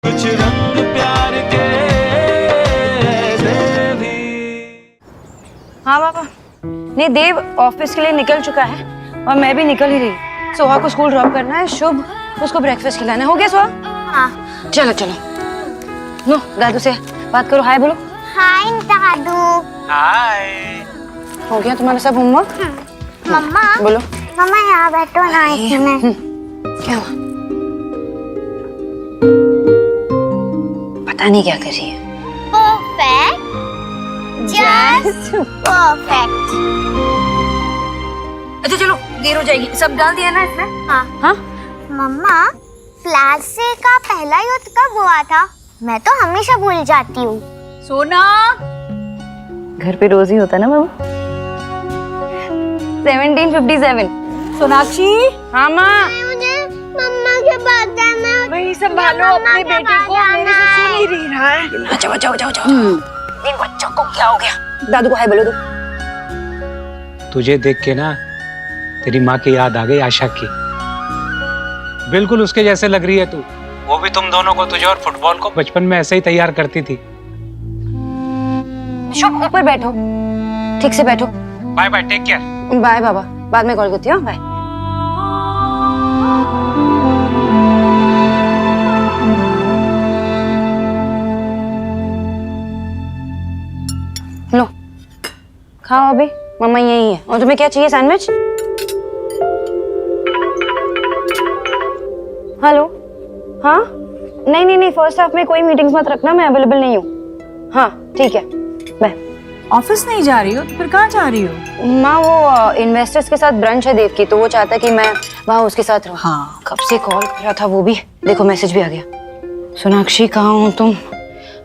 कुछ रंग प्यार के दे भी। हाँ पापा, नहीं देव ऑफिस के लिए निकल चुका है और मैं भी निकल ही रही। सोहा को स्कूल ड्रॉप करना है, शुभ उसको ब्रेकफास्ट खिलाना है। हो गया सोहा? हाँ। चलो चलो, नो दादू से बात करो, हाय बोलो। हाय दादू। हाय। हो गया तुम्हारा सब होमवर्क? मम्मा बोलो। मम्मा यहाँ बैठो ना, एक मिनट। क्या हुआ? पता नहीं क्या कर रही है। Perfect, just perfect. अच्छा चलो, देर हो जाएगी। सब डाल दिया ना इसमें? हाँ। हाँ मम्मा, प्लास्टिक का पहला युद्ध कब हुआ था? मैं तो हमेशा भूल जाती हूँ। सोना, घर पे रोज ही होता ना बाबू। 1757। सोनाक्षी। हाँ माँ। मुझे मम्मा के पास जाना है। वही संभालो अपने बेटे को, मेरे से सुन ही नहीं रहा है। अच्छा जाओ जाओ जाओ। इन बच्चों को क्या हो गया? दादू को हाय बोलो दो। तुझे देख के ना तेरी माँ की याद आ गई, आशा की। बिल्कुल उसके जैसे लग रही है तू। वो भी तुम दोनों को, तुझे और फुटबॉल को बचपन में ऐसे ही तैयार करती थी। शुभ ऊपर बैठो, ठीक से बैठो। Bye bye, take care. Bye बाबा, बाद में कॉल करती हूँ। बाय। लो खाओ अभी, मम्मा यही है। और तुम्हें क्या चाहिए? सैंडविच? हेलो, हाँ नहीं नहीं नहीं, फर्स्ट हाफ में कोई मीटिंग्स मत रखना, मैं अवेलेबल नहीं हूँ। हाँ ठीक है, बाय। ऑफिस नहीं जा रही हो तो फिर कहाँ जा रही हो? माँ वो इन्वेस्टर्स के साथ ब्रंच है देव की, तो वो चाहता है कि मैं वहाँ उसके साथ रहूँ। हाँ। कब से कॉल कर रहा था वो भी, देखो मैसेज भी आ गया। सोनाक्षी कहाँ हो तुम?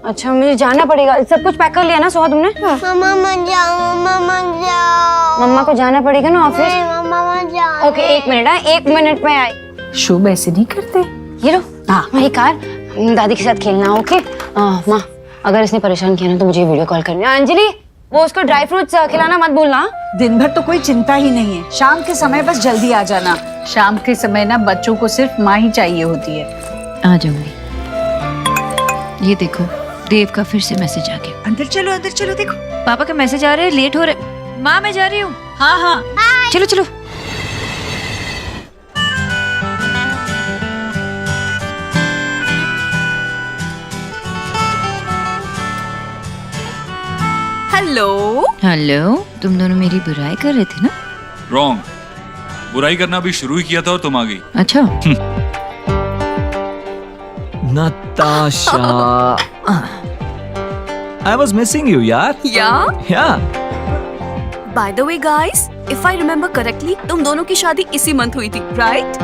अच्छा मुझे जाना पड़ेगा। सब कुछ पैक कर लिया ना सोहा तुमने? मम्मा मत जाओ, मम्मा मत जाओ। मम्मा को जाना पड़ेगा ना ऑफिस। मम्मा मत जाओ। ओके एक मिनट, हाँ 1 मिनट में आई। शुभ ऐसे नहीं करते। ये लो हाँ। मेरी कार, दादी के साथ खेलना। ओके माँ, अगर इसने परेशान किया ना तो मुझे वीडियो कॉल करनी है। अंजलि वो उसको ड्राई फ्रूट्स खिलाना मत भूलना। दिन भर तो कोई चिंता ही नहीं है, शाम के समय बस जल्दी आ जाना। शाम के समय ना बच्चों को सिर्फ माँ ही चाहिए होती है। आ जाऊंगी। ये देखो देव का फिर से मैसेज आ गया। अंदर चलो देखो। पापा का मैसेज आ रहा है, लेट हो रहे। माँ मैं जा रही हूँ। हाँ हाँ। चलो चलो। हेलो। हेलो, तुम दोनों मेरी बुराई कर रहे थे ना? रॉन्ग, बुराई करना भी शुरू ही किया था और तुम आ गई। अच्छा। Natasha, I was missing you, यार। Yeah. By the way, guys, if I remember correctly, तुम दोनों की शादी इसी मंथ हुई थी, right?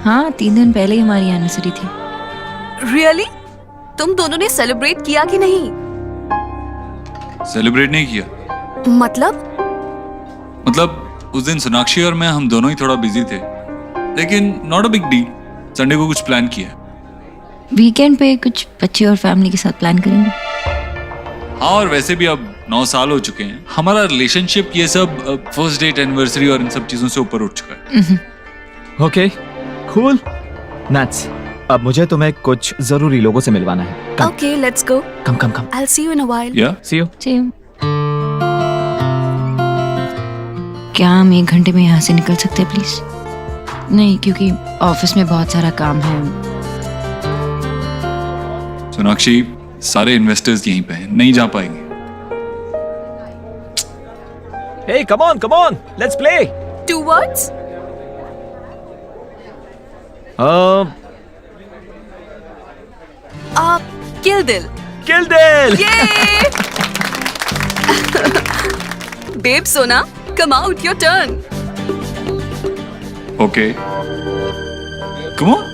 हाँ 3 दिन पहले ही हमारी एनिवर्सरी थी। Really? तुम दोनों ने सेलिब्रेट किया कि नहीं? सेलिब्रेट नहीं किया। मतलब उस दिन सोनाक्षी और मैं, हम दोनों ही थोड़ा बिजी थे, लेकिन not a big deal. Sunday को कुछ प्लान किया। वीकेंड पे कुछ बच्चे और फैमिली के साथ प्लान करेंगे। हाँ, और वैसे भी अब 9 साल हो चुके हैं हमारा रिलेशनशिप, ये सब फर्स्ट डेट, एनिवर्सरी और इन सब चीजों से ऊपर उठ चुका है। Okay, cool. Nuts. अब मुझे तुम्हें कुछ जरूरी लोगों से मिलवाना है। Come. Okay, let's go. Come. I'll see you in a while. या See you. सेम। क्या हम 1 घंटे में यहाँ से निकल सकते हैं प्लीज? नहीं, क्योंकि ऑफिस में बहुत सारा काम है। सोनाक्षी, सारे इन्वेस्टर्स यहीं पे हैं, नहीं जा पाएंगे। Hey, come on. Let's play. 2 words? Kill Dil. Kill Dil. Yay! Babe, Sona, come out, your turn. Okay, come on.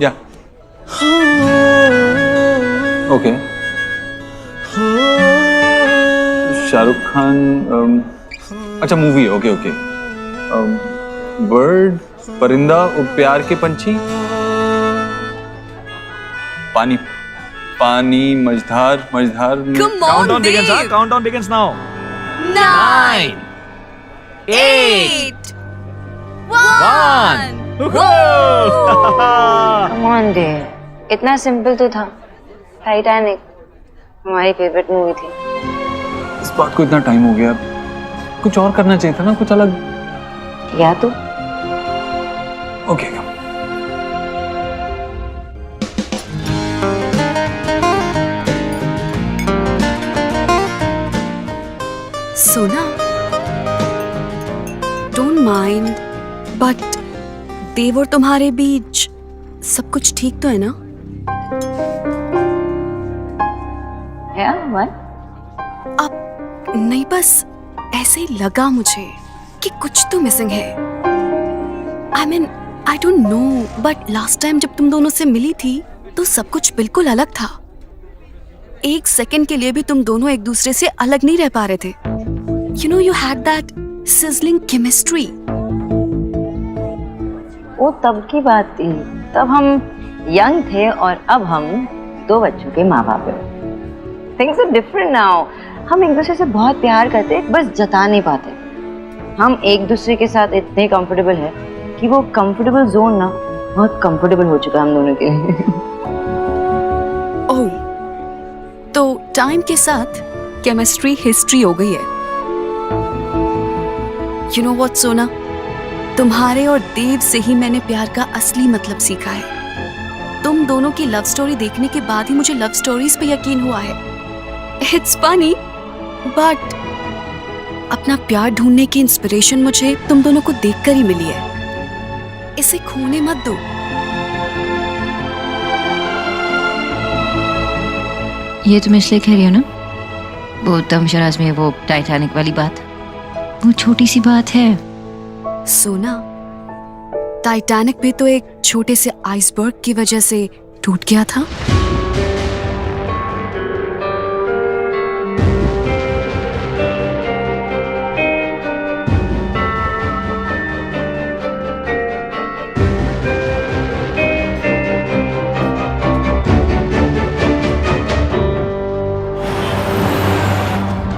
या ओके। शाहरुख खान अच्छा मूवी, ओके ओके। बर्ड, परिंदा और प्यार के पंछी, पानी पानी, मझधार मझधार। Come on, Dave. Countdown begins now. 9, 8, 1. Come on देव, इतना सिंपल तो था। टाइटैनिक हमारी फेवरेट मूवी थी। इस बात को इतना टाइम हो गया, कुछ और करना चाहिए था ना, कुछ अलग। या तो ओके सोना, डोंट माइंड, बट देव और तुम्हारे बीच सब कुछ ठीक तो है ना? अब नहीं, बस ऐसे ही लगा मुझे कि कुछ तो मिसिंग है। I mean I don't know, but last time जब तुम दोनों से मिली थी तो सब कुछ बिल्कुल अलग था। एक सेकंड के लिए भी तुम दोनों एक दूसरे से अलग नहीं रह पा रहे थे। You know, you had that sizzling chemistry. वो तब की बात थी, तब हम यंग थे और अब हम 2 बच्चों के माँ बाप हैं। Things are different now. हम एक दूसरे से बहुत प्यार करते, बस जता नहीं पाते। हम एक दूसरे के साथ इतने कंफर्टेबल है कि वो कंफर्टेबल जोन ना बहुत कंफर्टेबल हो चुका है हम दोनों के लिए। ओह, तो टाइम के साथ केमिस्ट्री हिस्ट्री हो गई है। You know what, सोना, तुम्हारे और देव से ही मैंने प्यार का असली मतलब सीखा है। तुम दोनों की लव स्टोरी देखने के बाद ही मुझे लव स्टोरीज पे यकीन हुआ है। It's funny, but अपना प्यार ढूंढने की इंस्पिरेशन मुझे तुम दोनों को देखकर ही मिली है। इसे खोने मत दो। ये तुम इसलिए कह रही हो ना, वो तमशराज में वो टाइटैनिक वाली बात, वो छोटी सी बात है। सोना, टाइटैनिक भी तो एक छोटे से आइसबर्ग की वजह से टूट गया था।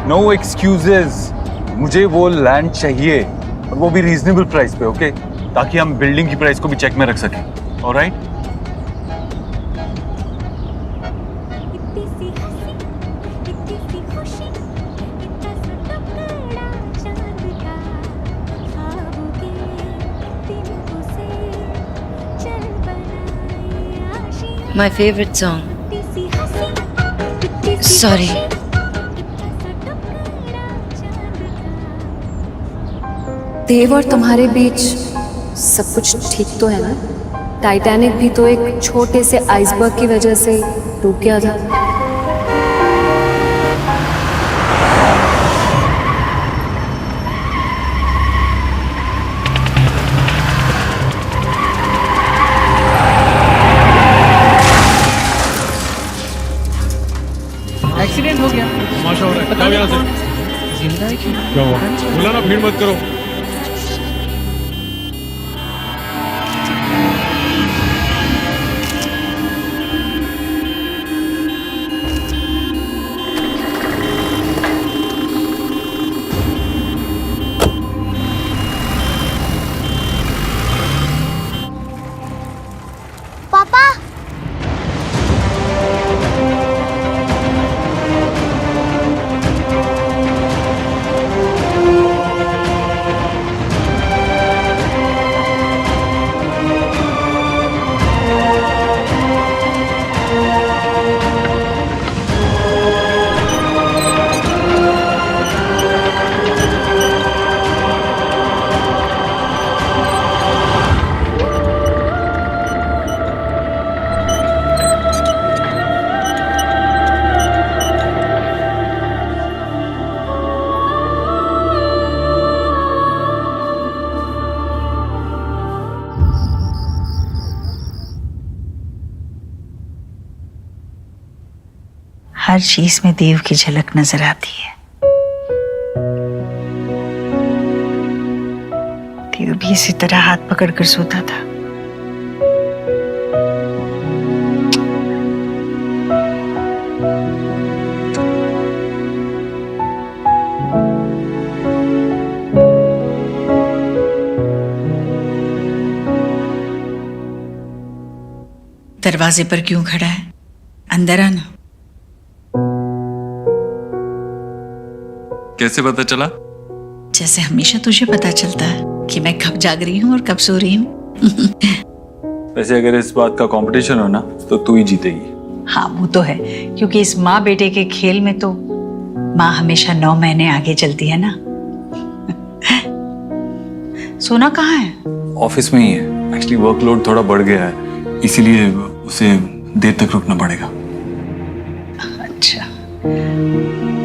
नो एक्सक्यूजेस, मुझे वो लैंड चाहिए और वो भी रीजनेबल प्राइस पे, ओके? ताकि हम बिल्डिंग की प्राइस को भी चेक में रख सकें। Alright? My favorite song. Sorry. देव और तुम्हारे बीच सब कुछ ठीक तो है ना? टाइटैनिक भी तो एक छोटे से आइसबर्ग की वजह से टूट गया था। एक्सीडेंट हो गया, तमाशा हो रहा है। जाओ यहाँ से। जिंदा है क्या? क्या हुआ? बोला ना भीड़ मत करो। पापा, हर चीज में देव की झलक नजर आती है। फिर भी इसी तरह हाथ पकड़कर सोता था। दरवाजे पर क्यों खड़ा है? अंदर आना। कैसे पता चला? जैसे हमेशा तुझे पता चलता है कि मैं कब जाग रही हूँ और कब सो रही हूँ। वैसे अगर इस बात का कंपटीशन हो ना तो तू ही जीतेगी। हाँ वो तो है, क्योंकि इस माँ बेटे के खेल में तो माँ हमेशा 9 महीने आगे चलती है ना। सोना कहाँ है? ऑफिस में ही है। एक्चुअली वर्कलोड थोड़ा बढ़ गया है, इसीलिए उसे देर तक रुकना पड़ेगा। अच्छा,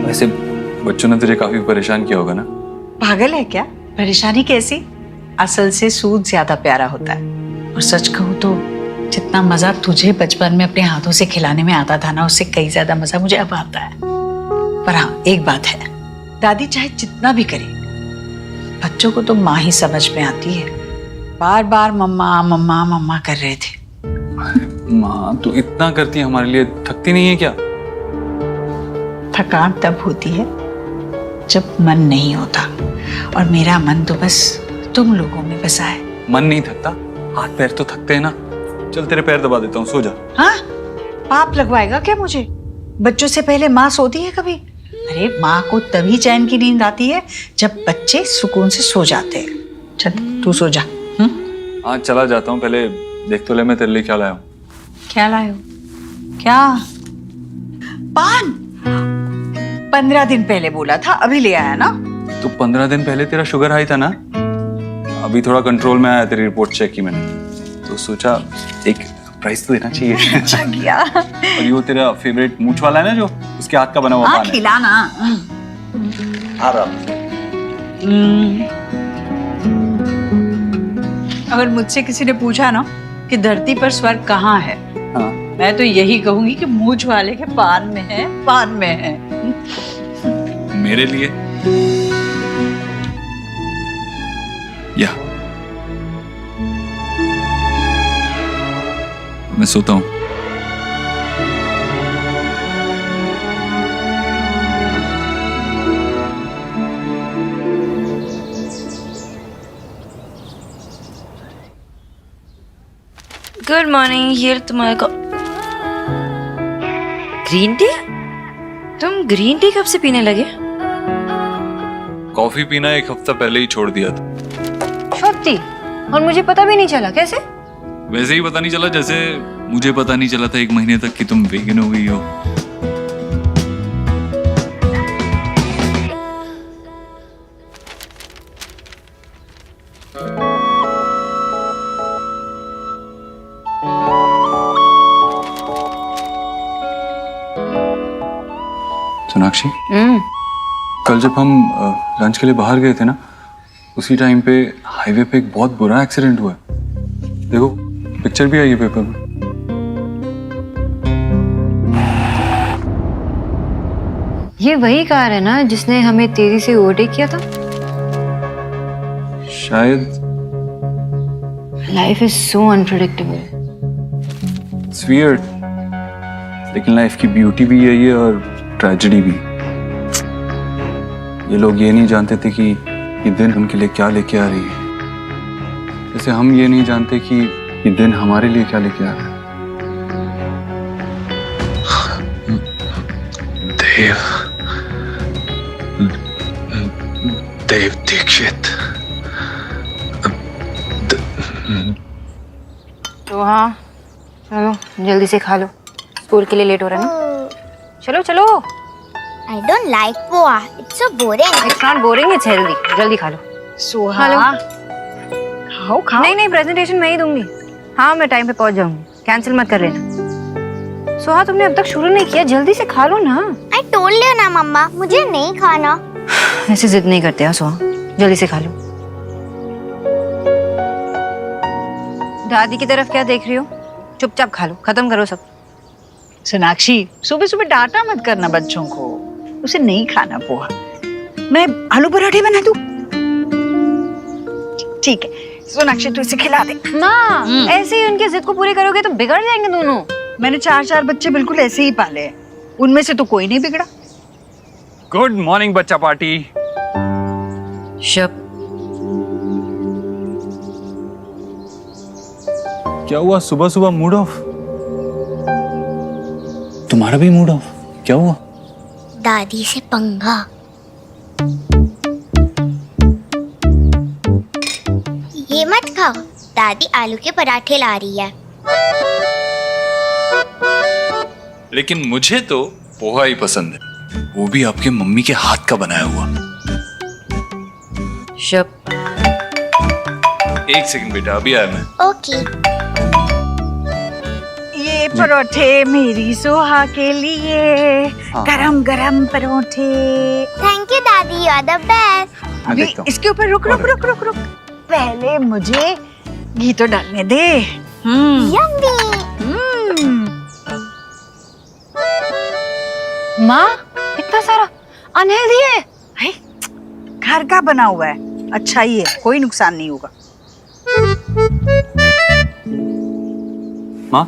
वैसे बच्चों ने तुझे काफी परेशान किया होगा ना? पागल है क्या? परेशानी कैसी? असल से सूद ज्यादा प्यारा होता है। और सच कहूँ तो जितना मजा तुझे बचपन में अपने हाथों से खिलाने में आता था ना, उससे कई ज्यादा मजा मुझे अब आता है। पर हाँ, एक बात है, दादी चाहे जितना भी करे, बच्चों को तो माँ ही समझ में आती है। बार बार मम्मा मम्मा मम्मा कर रहे थे। माँ तो इतना करती है हमारे लिए, थकती नहीं है क्या? थकान तब होती है जब मन नहीं होता, और मेरा मन तो बस तुम लोगों में बसा है। मन नहीं थकता, हाथ पैर तो थकते हैं ना। चल तेरे पैर दबा देता हूँ, सो जा। हाँ, पाप लगवाएगा क्या मुझे? बच्चों से पहले माँ सोती है कभी? अरे माँ को तभी चैन की नींद आती है जब बच्चे सुकून से सो जाते हैं। चल तू सो जा। हाँ चला जाता हूँ, पहले देख तो ले मैं तेरे लिए क्या लाया हूँ। क्या लाए हो? क्या? पान? 15 दिन पहले बोला था, अभी ले आया ना? तो 15 दिन पहले तेरा शुगर हाई था ना, अभी थोड़ा कंट्रोल में आया। तेरी रिपोर्ट चेक की मैंने, तो सोचा एक प्राइस तो देना चाहिए। अच्छा किया। और ये वो तेरा फेवरेट मूंछ वाला है ना, जो उसके हाथ का बना हुआ पान है। खिलाना। आराम। अगर मुझसे किसी ने पूछा ना कि धरती पर स्वर्ग कहाँ है, हाँ। मैं तो यही कहूंगी कि मूंछ वाले के पान में है, पान में है। मेरे लिए या मैं सोता हूँ। गुड मॉर्निंग, ये तुम्हारे को ग्रीन टी? तुम ग्रीन टी कब से पीने लगे? कॉफी पीना 1 हफ्ता पहले ही छोड़ दिया था। सच्ची? और मुझे पता भी नहीं चला, कैसे? वैसे ही पता नहीं चला जैसे मुझे पता नहीं चला था 1 महीने तक कि तुम वेगन हो गई हो। सोनाक्षी, कल जब हम लंच के लिए बाहर गए थे ना, उसी टाइम पे हाईवे पे एक बहुत बुरा एक्सीडेंट हुआ है। देखो पिक्चर भी आई है पेपर में। ये वही कार है ना जिसने हमें तेजी से ओवरटेक किया था? शायद। Life is so unpredictable. It's weird, लेकिन लाइफ की ब्यूटी भी यही है और ट्रेजेडी भी। ये लोग ये नहीं जानते थे कि ये दिन उनके लिए क्या लेके आ रही है, जैसे हम ये नहीं जानते कि ये दिन हमारे लिए क्या लेके आ रहा है। देव दीक्षित। तो हाँ चलो जल्दी से खा लो, स्कूल के लिए लेट हो रहा है ना। चलो चलो। I don't like poha. It's so boring. It's not boring, it's healthy. जल्दी खा लो। सोहा, हेलो। खाओ खाओ। नहीं नहीं, प्रेजेंटेशन मैं ही दूंगी। हाँ मैं टाइम पे पहुंच जाऊंगी, कैंसिल मत कर लेना। सोहा तुमने अब तक शुरू नहीं किया, जल्दी से खा लो ना। I told you ना मम्मा, मुझे नहीं खाना। ऐसे जिद नहीं करते हैं सोहा, जल्दी से खा लो। दादी की तरफ क्या देख रही हो? चुपचाप खा लो, खत्म करो सब। सोनाक्षी, सुबह सुबह डांटा मत करना बच्चों को, उसे नहीं खाना पोहा। मैं आलू पराठे बना दूं? ठीक है, सोनाक्षी तू इसे खिला दे। माँ ऐसे ही उनकी जिद को पूरी करोगे तो बिगड़ जाएंगे दोनों। मैंने 4 बच्चे बिल्कुल ऐसे ही पाले हैं, उनमें से तो कोई नहीं बिगड़ा। गुड मॉर्निंग बच्चा पार्टी। शब, क्या हुआ, सुबह सुबह मूड ऑफ? तुम्हारा भी मूड ऑफ? क्या हुआ? दादी से पंगा। ये मत खाओ, दादी आलू के पराठे ला रही है। लेकिन मुझे तो पोहा ही पसंद है, वो भी आपके मम्मी के हाथ का बनाया हुआ। शब, 1 सेकंड बेटा, अभी आया मैं। ओके। ये परोठे मेरी सोहा के लिए, गरम गरम परोठे। थैंक यू दादी, यू आर द बेस्ट। अभी इसके ऊपर रुक रुक रुक रुक रुक, पहले मुझे घी तो डालने दे। यम्मी। माँ इतना सारा अनहेल्दी है। है, घर का बना हुआ है, अच्छा ही है, कोई नुकसान नहीं होगा। माँ,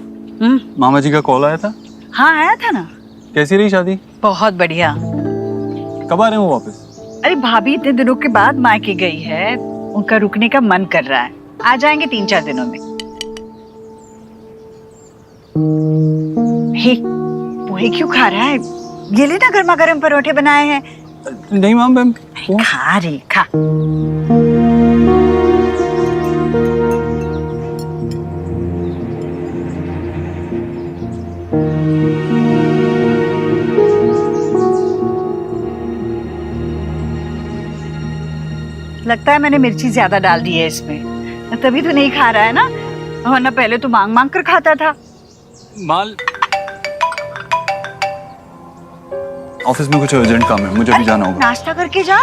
मामा जी का कॉल आया था? हाँ आया था ना। कैसी रही शादी? बहुत बढ़िया। कब आ रहे हो वापस? अरे भाभी इतने दिनों के बाद मायके गई है, उनका रुकने का मन कर रहा है, आ जाएंगे 3-4 दिनों में। हे, पोहे क्यों खा रहा है? ये लेना, गर्मा गर्म परोठे बनाए हैं। नहीं मैम, खा रे खा। लगता है मैंने मिर्ची ज्यादा डाल दी है इसमें, तभी तो नहीं खा रहा है ना, वरना पहले तो मांग मांग कर खाता था। माल ऑफिस में कुछ अर्जेंट काम है, मुझे भी जाना होगा। नाश्ता करके जा।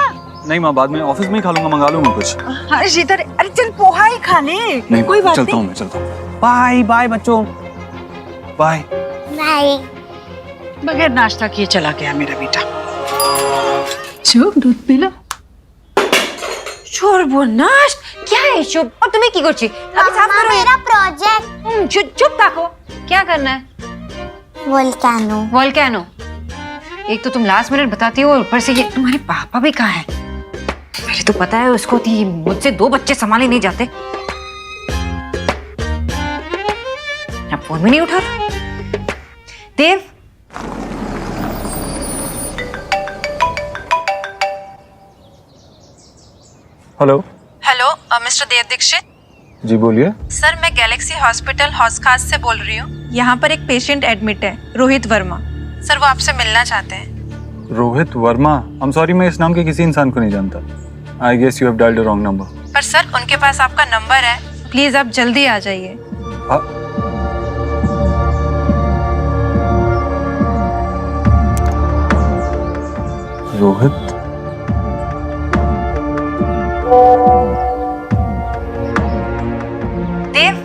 नहीं माँ, बाद में ऑफिस में ही खा लूंगा, मंगा लूंगा कुछ। अरे शीतल, अरे चल पोहा ही खा ले। नहीं कोई बात चलता हूँ, मैं चलता हूँ। बाय बाय बच्चों, बाय बाय। बगैर नाश्ता किए चला गया मेरा बेटा। शुभ दूध पी लो। সর্বনাশ क्या है शुभ? और तुम्हें की করছি? अभी साफ करो। मेरा प्रोजेक्ट। चुप ताको। क्या करना है? वोल्केनो। वोल्केनो। एक तो तुम लास्ट मिनट बताती हो, ऊपर से ये तुम्हारे पापा भी कहाँ हैं? मुझे तो पता है उसको थी, मुझसे 2 बच्चे संभाले नहीं जाते। अब फोन भी नहीं उठा रहा। देव, हेलो। हेलो मिस्टर देव दीक्षित। जी बोलिए। सर मैं गैलेक्सी हॉस्पिटल हॉस्खास से बोल रही हूँ। यहाँ पर एक पेशेंट एडमिट है, रोहित वर्मा। सर वो आपसे मिलना चाहते हैं। Rohit Verma? I am sorry, मैं इस नाम के किसी इंसान को नहीं जानता। I guess you have dialled the wrong number. पर सर उनके पास आपका नंबर है, प्लीज आप जल्दी आ जाइए। रोहित? देव,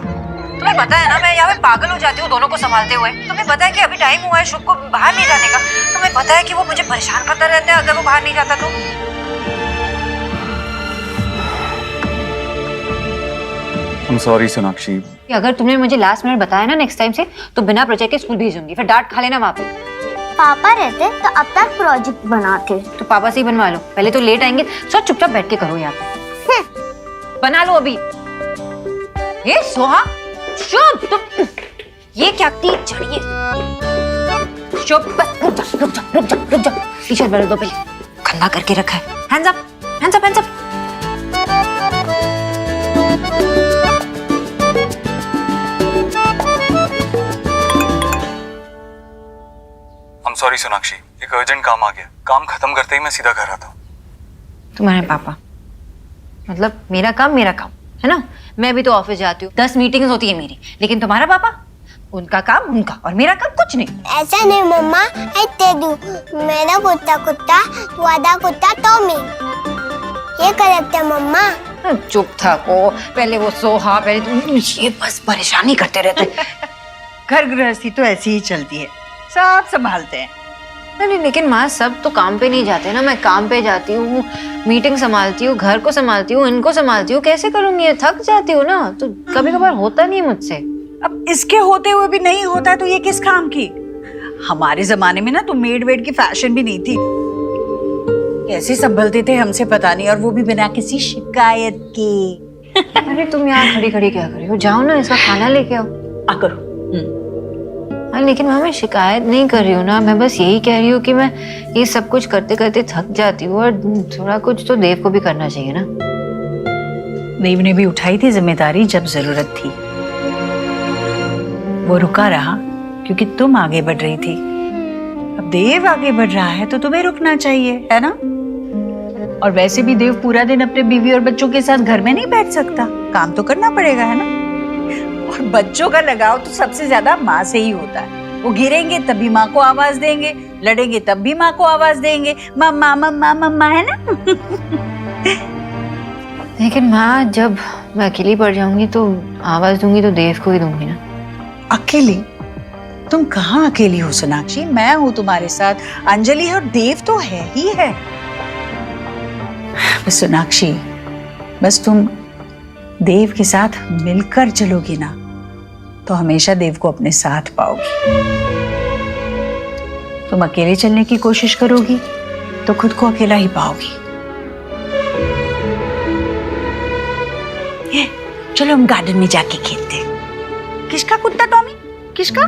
तुम्हें पता है ना मैं यहाँ पे पागल हो जाती हूँ दोनों को संभालते हुए। तुम्हें पता है कि अभी टाइम हुआ है शुभ को बाहर नहीं जाने का। तुम्हें पता है कि वो मुझे परेशान करता रहता है अगर वो बाहर नहीं जाता तो। I'm sorry Sonakshi. अगर तुमने मुझे लास्ट मिनट बताया ना नेक्स्ट टाइम से, तो बिना प्रोजेक्ट के स्कूल भेजूंगी, फिर डांट खा लेना वहाँ पे। पापा रहते तो अब तक प्रोजेक्ट बनाते। तो पापा से ही बनवा लो, पहले तो लेट आएंगे। सो चुपचाप बैठ के करो यहाँ पे। बना लो अभी। ये सोहा, शुभ तुम ये क्या की चढ़िए। शुभ बस रुक जा रुक जा रुक जा रुक जा। टी शर्ट बदल दो पहले, गंदा करके रखा है। Hands up hands up hands up. I'm sorry Sonakshi, एक अर्जेंट काम आ गया। काम खत्म करते ही मैं सीधा घर आता हूँ। तुम्हारे पापा मतलब मेरा काम है ना। मैं भी तो ऑफिस जाती हूँ, 10 मीटिंग्स होती है मेरी, लेकिन तुम्हारा पापा, उनका काम उनका और मेरा काम कुछ नहीं। ऐसा नहीं मम्मा, ऐसे दू मेरा कुत्ता कुत्ता, तू आधा कुत्ता तो मैं। ये करेक्ट है मम्मा। चुप था को, पहले वो सोहा, पहले ये बस परेशानी करते रहते। घर गृहस्थी तो ऐसी ही चलती है, सब संभालते हैं। अरे लेकिन माँ सब तो काम पे नहीं जाते ना, मैं काम पे जाती हूँ, मीटिंग संभालती हूँ, घर को संभालती हूँ, इनको संभालती हूँ, कैसे करूंगी? थक जाती हूँ ना, तो कभी कभार होता नहीं मुझसे। अब इसके होते हुए भी नहीं होता है तो ये किस काम की? हमारे जमाने में ना तो मेड वेड की फैशन भी नहीं थी, कैसे संभलते थे हमसे पता नहीं, और वो भी बिना किसी शिकायत के। अरे तुम यहाँ खड़ी खड़ी क्या कर रही हो? जाओ ना, इसका खाना लेके आओ। करो। लेकिन माँ मैं शिकायत नहीं कर रही हूँ ना, मैं बस यही कह रही हूँ कि मैं ये सब कुछ करते करते थक जाती हूँ, और थोड़ा कुछ तो देव को भी करना चाहिए ना। देव ने भी उठाई थी जिम्मेदारी जब जरूरत थी, वो रुका रहा क्योंकि तुम आगे बढ़ रही थी। अब देव आगे बढ़ रहा है तो तुम्हें रुकना चाहिए, है ना? और वैसे भी देव पूरा दिन अपने बीवी और बच्चों के साथ घर में नहीं बैठ सकता, काम तो करना पड़ेगा, है ना? और बच्चों का लगाव तो सबसे ज्यादा माँ से ही होता है। वो गिरेंगे तब भी माँ को आवाज देंगे, लड़ेंगे तब भी माँ को आवाज देंगे, मम्मा मम्मा मम्मा, है ना? लेकिन माँ जब मैं अकेली पड़ जाऊंगी तो आवाज दूंगी तो देव को ही दूंगी ना। अकेली? तुम कहाँ अकेली हो सोनाक्षी, मैं हूँ तुम्हारे साथ, अंजलि है और देव तो है ही है। बस सोनाक्षी, बस तुम देव के साथ मिलकर चलोगी ना तो हमेशा देव को अपने साथ पाओगी। तुम अकेले चलने की कोशिश करोगी तो खुद को अकेला ही पाओगी। चलो हम गार्डन में जाके खेलते हैं। किसका कुत्ता टॉमी? किसका?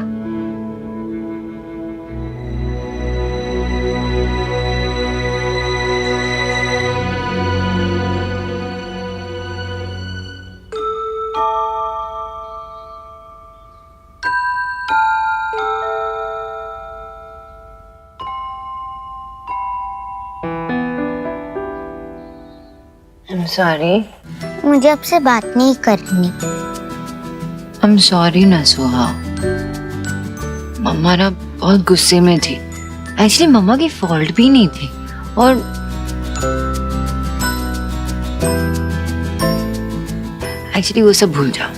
I'm sorry. मुझे आपसे बात नहीं करनी। I'm sorry ना सुहा, मम्मा ना बहुत गुस्से में थी। एक्चुअली मम्मा की फॉल्ट भी नहीं थी, और एक्चुअली वो सब भूल जाओ,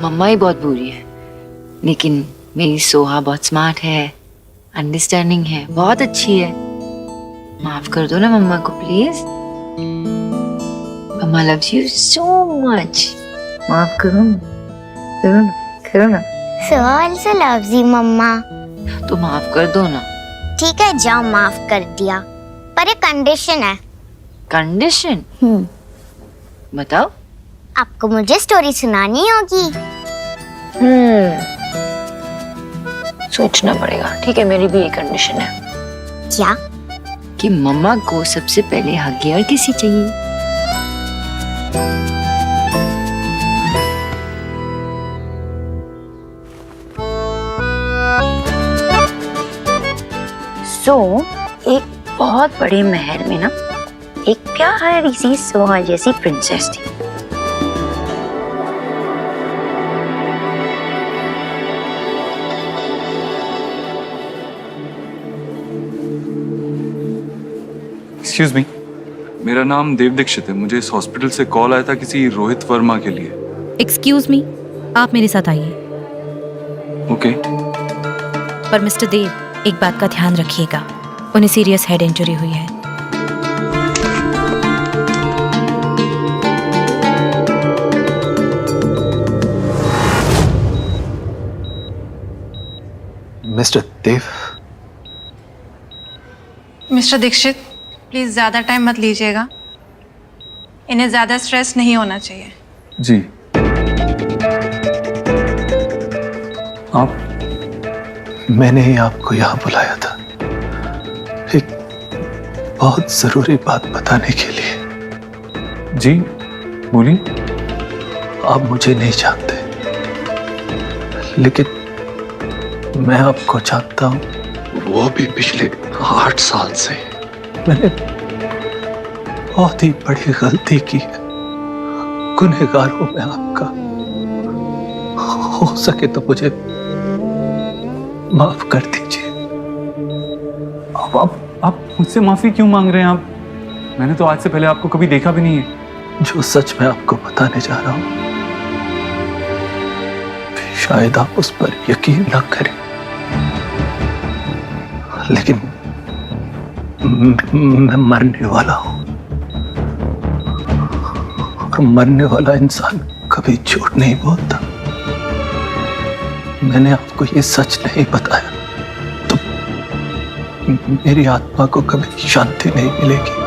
मम्मा ही बहुत बुरी है, लेकिन मेरी सोहा बहुत स्मार्ट है, अंडरस्टैंडिंग है, बहुत अच्छी है। माफ कर दो ना मम्मा को please. Mamma loves you so much. माफ करो ना, करो ना, करो ना। सोहा also loves you, मम्मा। तो माफ कर दो ना। ठीक है, जाओ, माफ कर दिया, पर एक कंडीशन है। कंडीशन? बताओ। आपको मुझे स्टोरी सुनानी होगी। सोचना पड़ेगा। ठीक है, मेरी भी एक कंडीशन है। क्या? कि मम्मा को सबसे पहले हगी और किसी चाहिए। एक बहुत बड़े महल में ना एक प्यारी सी सोहा जैसी प्रिंसेस थी। एक्सक्यूज मी, मेरा नाम देव दीक्षित है। मुझे इस हॉस्पिटल से कॉल आया था किसी रोहित वर्मा के लिए। एक्सक्यूज मी, आप मेरे साथ आइए। ओके। पर मिस्टर देव, एक बात का ध्यान रखिएगा, उन्हें सीरियस हेड इंजरी हुई है। Mister Dev. Mister Dixit, please ज्यादा टाइम मत लीजिएगा, इन्हें ज्यादा स्ट्रेस नहीं होना चाहिए। जी। आप? मैंने ही आपको यहाँ बुलाया था एक बहुत जरूरी बात बताने के लिए। जी बोलिए। आप मुझे नहीं जानते, लेकिन मैं आपको जानता हूँ, वो भी पिछले 8 साल से। मैंने बहुत ही बड़ी गलती की है, गुनहगार हूं मैं आपका। हो सके तो मुझे माफ कर दीजिए। आप मुझसे माफी क्यों मांग रहे हैं? आप, मैंने तो आज से पहले आपको कभी देखा भी नहीं है। जो सच मैं आपको बताने जा रहा हूं, शायद आप उस पर यकीन न करें, लेकिन मैं मरने वाला हूं, और मरने वाला इंसान कभी झूठ नहीं बोलता। मैंने आपको ये सच नहीं बताया तो मेरी आत्मा को कभी शांति नहीं मिलेगी।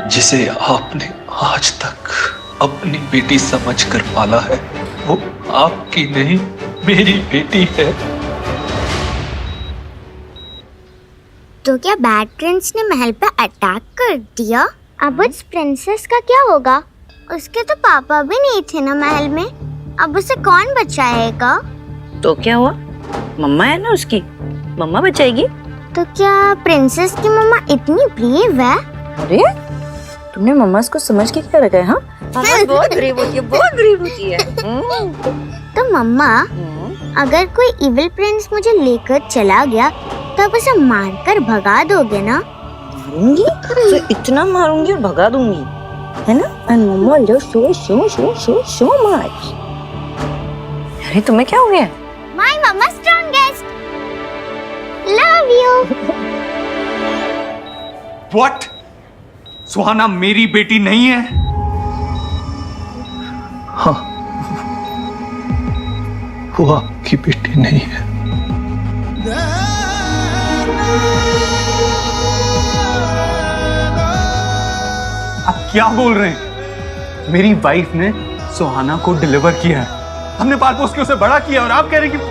जिसे आपने आज तक अपनी बेटी समझकर पाला है, वो आपकी नहीं मेरी बेटी है। तो क्या बैड प्रिंस ने महल पे अटैक कर दिया? अब उस प्रिंसेस का क्या होगा? उसके तो पापा भी नहीं थे ना महल में, अब उसे कौन बचाएगा? तो क्या हुआ, मम्मा है ना उसकी, मम्मा बचाएगी। तो क्या प्रिंसेस की मम्मा इतनी ब्रेव है? अरे तुमने मम्मा को समझ के क्या रखा है? हाँ, मम्मा बहुत ब्रेव होती है, बहुत ब्रेव होती है। तो मम्मा, अगर कोई इविल प्रिंस मुझे लेकर चला गया तब उसे मारकर भगा दोगे ना? मारूंगी तो इतना मारूंगी और भगा दूंगी, है ना? And mamma love so much। अरे तुम्हें क्या हो गया? My mama strongest. Love you. What? सुहाना मेरी बेटी नहीं है? हाँ, वो आपकी बेटी नहीं है। आप क्या बोल रहे हैं? मेरी वाइफ ने सुहाना को डिलीवर किया है, हमने पाल पोस के उसे बड़ा किया, और आप कह रहे हैं कि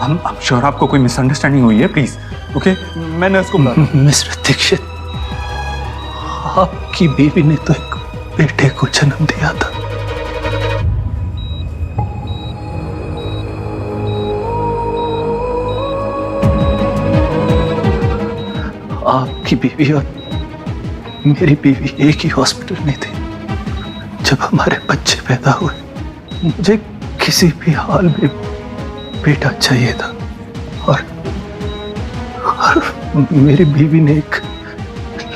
I'm sure आपको कोई मिसअंडरस्टैंडिंग हुई है। प्लीज ओके, मैंने उसको मिस्टर दीक्षित, आपकी बीवी ने तो एक बेटे को जन्म दिया था। आपकी बीवी और मेरी बीवी एक ही हॉस्पिटल में थी जब हमारे बच्चे पैदा हुए। मुझे किसी भी हाल में बेटा चाहिए था, और मेरी बीवी ने एक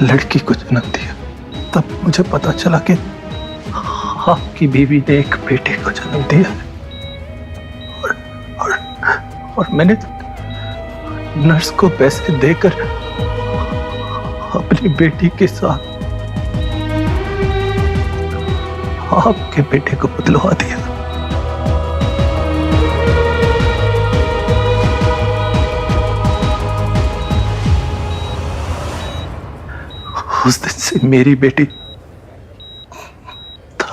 लड़की को जन्म दिया। तब मुझे पता चला कि आपकी बीवी ने एक बेटे को जन्म दिया है, और मैंने नर्स को पैसे देकर अपनी बेटी के साथ आपके बेटे को बदलवा दिया। उस दिन से मेरी बेटी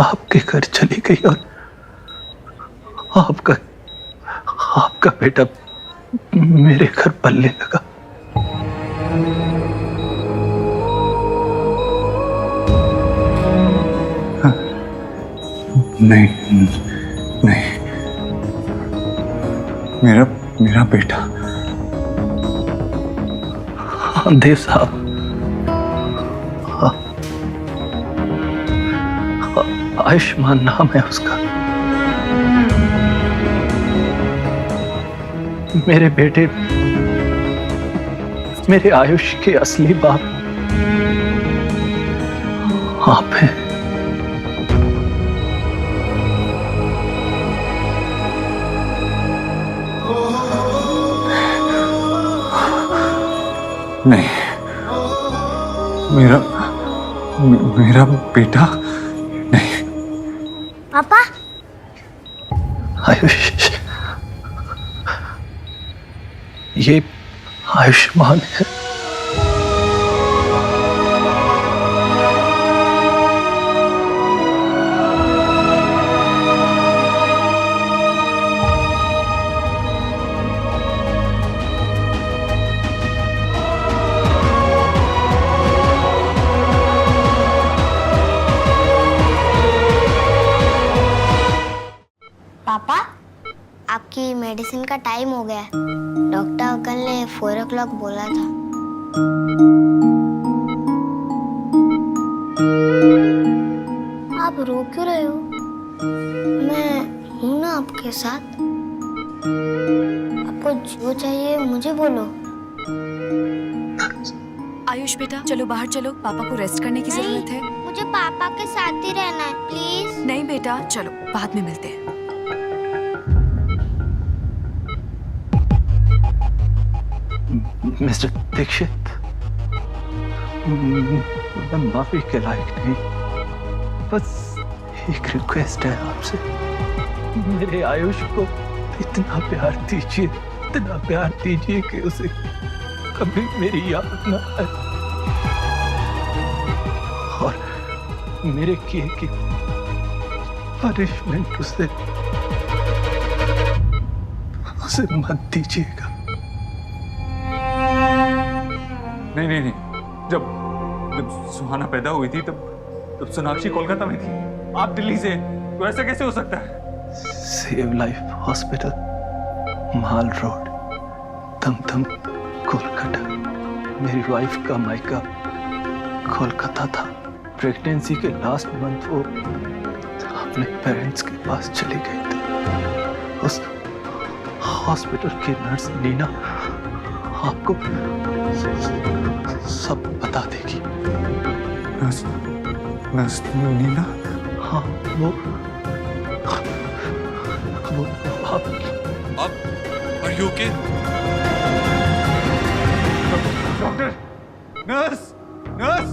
आपके घर चली गई, और आपका बेटा मेरे घर पलने लगा। नहीं नहीं, मेरा बेटा। हाँ देव साहब, आयुष्मान नाम है उसका। मेरे बेटे, मेरे आयुष के असली बाप आप हैं। नहीं, मेरा बेटा नहीं। पापा, आयुष, ये आयुष्मान है। पापा, आपकी मेडिसिन का टाइम हो गया है। डॉक्टर अंकल ने 4 o'clock बोला था। आप रो क्यों रहे हो? मैं हूं ना आपके साथ। आपको जो चाहिए मुझे बोलो। आयुष बेटा, चलो बाहर चलो, पापा को रेस्ट करने की जरूरत है। मुझे पापा के साथ ही रहना है, प्लीज। नहीं बेटा, चलो बाद में मिलते हैं। मिस्टर दीक्षित, मैं माफी के लायक नहीं, बस एक रिक्वेस्ट है आपसे, मेरे आयुष को इतना प्यार दीजिए, इतना प्यार दीजिए कि उसे कभी मेरी याद न आए और मेरे किए की पनिशमेंट उसे मत दीजिएगा। नहीं नहीं नहीं, जब सुहाना पैदा हुई थी तब सोनाक्षी कोलकाता में थी, आप दिल्ली से, तो ऐसा कैसे हो सकता है? सेव लाइफ हॉस्पिटल, माल रोड, दमदम, कोलकाता। मेरी वाइफ का मायका कोलकाता था। प्रेगनेंसी के लास्ट मंथ वो अपने पेरेंट्स के पास चले गए थे। उस हॉस्पिटल की नर्स नीना आपको सब बता देगी। नर्स नीना? हाँ, वो आप Are you okay? Doctor, nurse, nurse,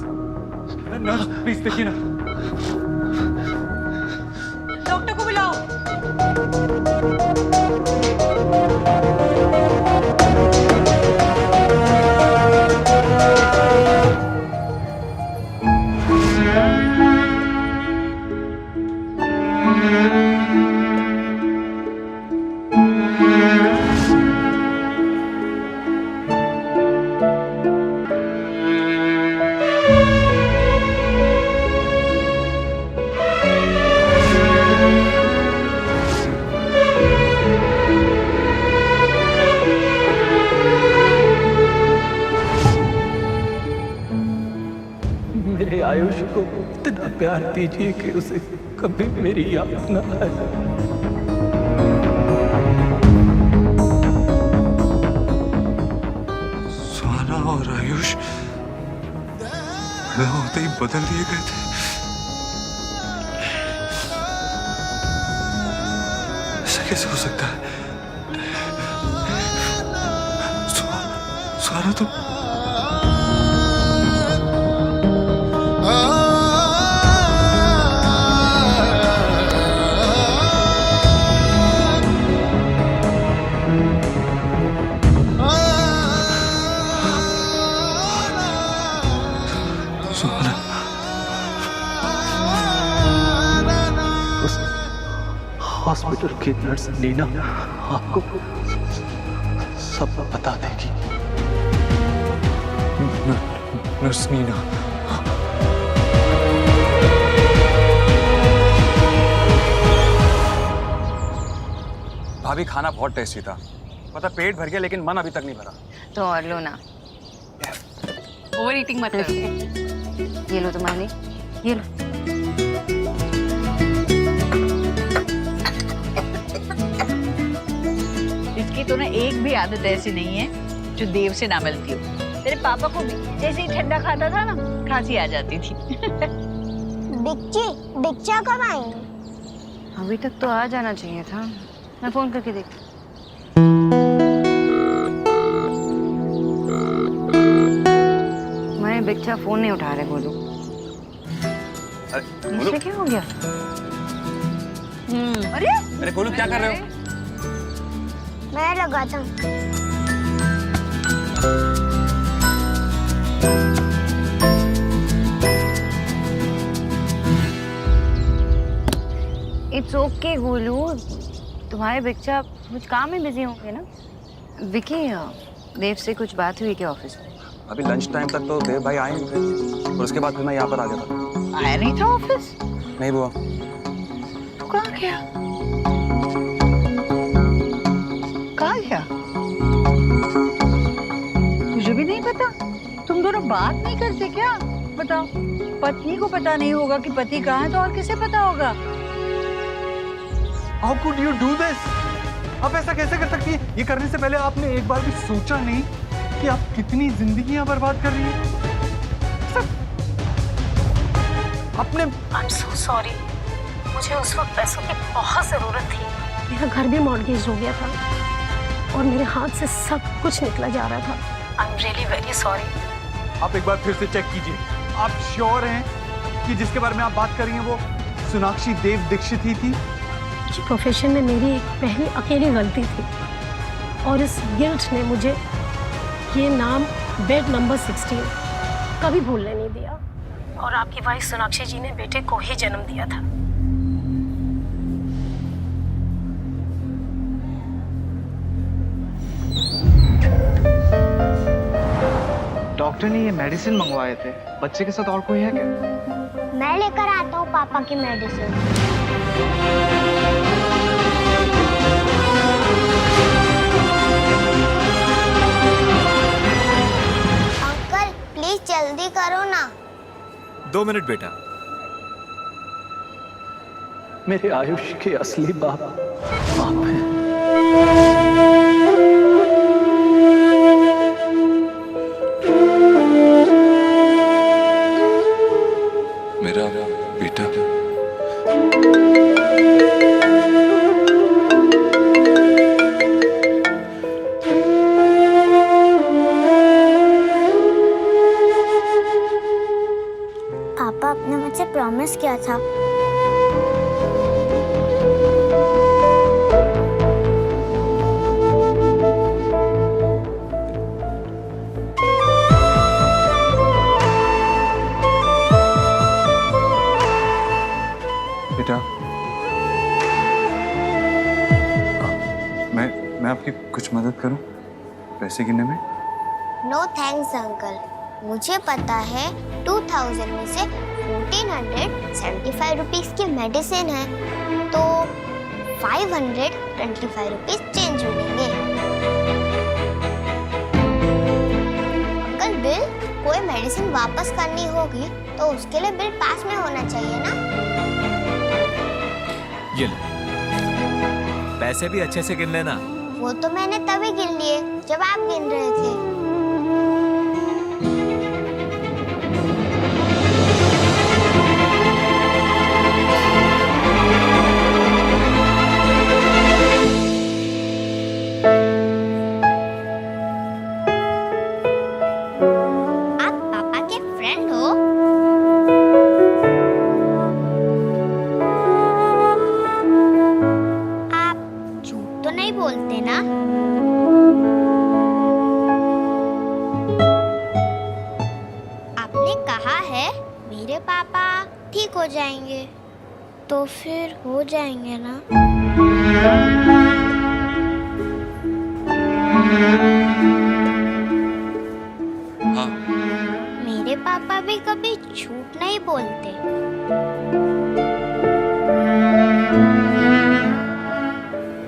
nurse please देखिए ना। डॉक्टर को बुलाओ। मेरे आयुष को इतना प्यार दीजिए कि उसे कभी मेरी याद न आए। सुहाना और आयुष पैदा होते ही बदल दिए गए थे। ऐसा कैसे हो सकता है? सुहाना तो हॉस्पिटल की नर्स नीना आपको सब बता देगी। नर्स नीना? भाभी खाना बहुत टेस्टी था, पता पेट भर गया लेकिन मन अभी तक नहीं भरा। तो और लो ना, ओवर ईटिंग मत करो। ये लो तुम्हारी, ये लो। इसकी तो ना एक भी आदत ऐसी नहीं है जो देव से ना मिलती हो। तेरे पापा को भी जैसे ही ठंडा खाता था ना, खांसी आ जाती थी। बिच्चा कब आएंगे? अभी तक तो आ जाना चाहिए था, मैं फोन करके देखती। तुम्हारे बच्चा फोन नहीं उठा रहे गोलू। गोलू क्या हो गया? अरे गोलू क्या कर रहे हो? मैं लगाता हूँ। इट्स ओके गोलू, तुम्हारे बच्चा कुछ काम में बिजी होंगे ना। विकी, देव से कुछ बात हुई क्या ऑफिस में? अभी लंच टाइम तक तो देव भाई आए नहीं थे और उसके बाद फिर मैं यहाँ पर आ गया था। आया नहीं था ऑफिस? नहीं बुआ। तू कहाँ गया? कहाँ गया? मुझे भी नहीं पता। तुम दोनों बात नहीं करते क्या? बताओ, पत्नी को पता नहीं होगा कि पति कहाँ है तो और किसे पता होगा? How could you do this? आप ऐसा कैसे कर सकती है? ये करने से पहले आपने एक बार भी सोचा नहीं कि आप कितनी जिंदगियां बर्बाद कर रही हैं? अपने I'm so sorry. मुझे उस वक्त पैसों की बहुत जरूरत थी। मेरा घर भी मॉर्गेज हो गया था और मेरे हाथ से सब कुछ निकला जा रहा था। I am really very sorry. आप एक बार फिर से चेक कीजिए। आप श्योर हैं कि जिसके बारे में आप बात कर रही हैं वो सोनाक्षी देव दीक्षित ही थी? जी, प्रोफेशन में मेरी एक पहली अकेली गलती थी और इस गिल्ट ने मुझे ये नाम बेड नंबर 16 कभी भूलने नहीं दिया। और आपकी वाइफ सोनाक्षी जी ने बेटे को ही जन्म दिया था। डॉक्टर ने ये मेडिसिन मंगवाए थे, बच्चे के साथ और कोई है क्या? मैं लेकर आता हूँ पापा की मेडिसिन। अंकल प्लीज जल्दी करो ना। 2 मिनट बेटा। मेरे आयुष के असली बाप आप हैं। मेरा बेटा। पापा आपने मुझसे प्रॉमिस किया था। बेटा, मैं आपकी कुछ मदद करूं पैसे गिनने में? नो थैंक्स अंकल, मुझे पता है 2000 में से 1475 रुपीस की मेडिसिन है, तो 525 रुपीस चेंज मिलेंगे। अंकल बिल, कोई मेडिसिन वापस करनी होगी तो उसके लिए बिल पास में होना चाहिए ना? ये लो, पैसे भी अच्छे से गिन लेना। वो तो मैंने तभी गिन लिए जब आप गिन रहे थे। आप पापा के फ्रेंड हो? आप झूठ तो नहीं बोलते ना? आपने कहा है मेरे पापा ठीक हो जाएंगे, तो फिर हो जाएंगे ना? हाँ। मेरे पापा भी कभी झूठ नहीं बोलते।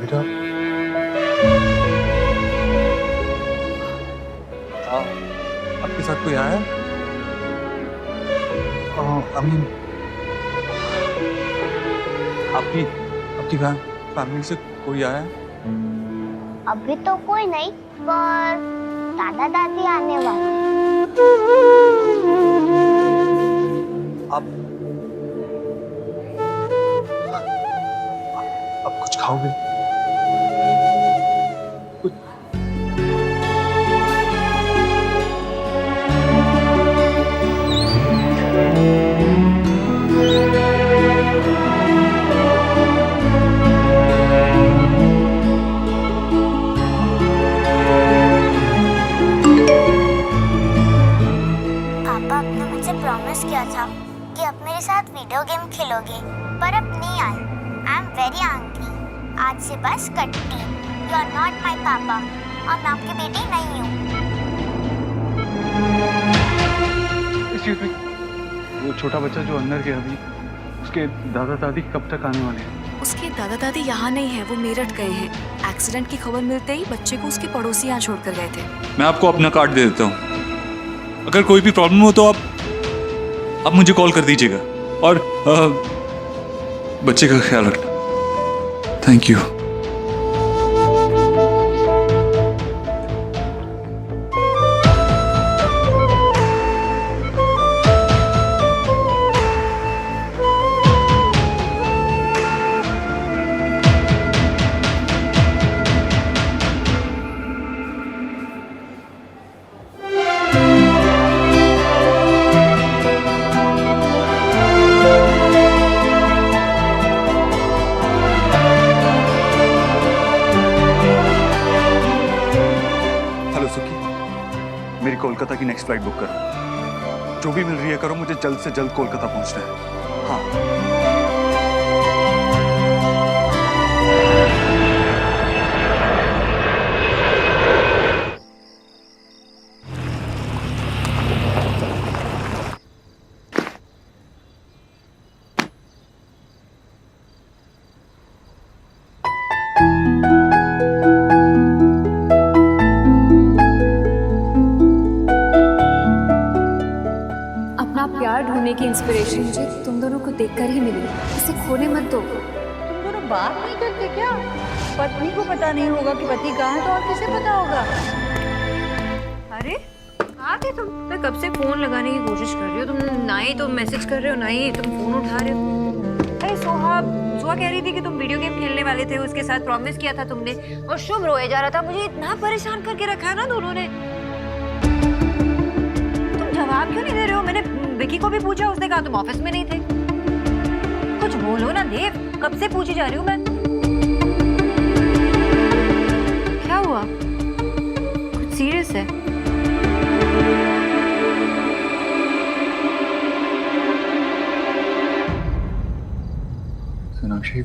बेटा, आपके साथ कोई आया? अमीन, आपकी फैमिली से कोई आया? अभी तो कोई नहीं, पर दादा दादी आने वाले। आप कुछ खाओगे? पापा आपने मुझसे प्रॉमिस किया था कि अब मेरे साथ वीडियो गेम खेलोगे, पर अब नहीं आए। I am very angry. आज से बस कट्टी। यू आर नॉट माई पापा और मैं आपकी बेटी नहीं हूँ। एक्सक्यूज मी, वो छोटा बच्चा जो अंदर गया अभी, उसके दादा दादी कब तक आने वाले हैं? उसके दादा दादी यहाँ नहीं है, वो मेरठ गए हैं। एक्सीडेंट की खबर मिलते ही बच्चे को उसके पड़ोसी यहाँ छोड़कर गए थे। मैं आपको अपना कार्ड दे देता हूँ, अगर कोई भी प्रॉब्लम हो तो आप मुझे कॉल कर दीजिएगा, और बच्चे का ख्याल रखना। Thank you. सुखी, मेरी कोलकाता की नेक्स्ट फ्लाइट बुक करो। जो भी मिल रही है करो, मुझे जल्द से जल्द कोलकाता पहुंचना है। हाँ। अपना प्यार ढूंढने की इंस्पिरेशन मुझे तुम दोनों को देखकर ही मिली। इसे खोने मत दो। तुम दोनों बात नहीं करते क्या? पत्नी को पता नहीं होगा कि पति कहाँ है तो और किसे पता होगा? अरे कहाँ थे तुम? मैं कब से फोन लगाने की कोशिश कर रही हो, तुम ना ही तुम मैसेज कर रहे हो ना ही तुम फोन उठा रहे हो। अरे सोहा कह रही थी कि तुम वीडियो गेम खेलने वाले थे, उसके साथ प्रॉमिस किया था तुमने, और शुभ रोए जा रहा था। मुझे इतना परेशान करके रखा है ना दोनों ने। तुम जवाब क्यों नहीं दे रहे हो? मैंने विकी को भी पूछा, उसने कहा तुम ऑफिस में नहीं थे। कुछ बोलो ना देव, कब से पूछी जा रही हूँ मैं। क्या हुआ? कुछ सीरियस है? सोनाक्षी,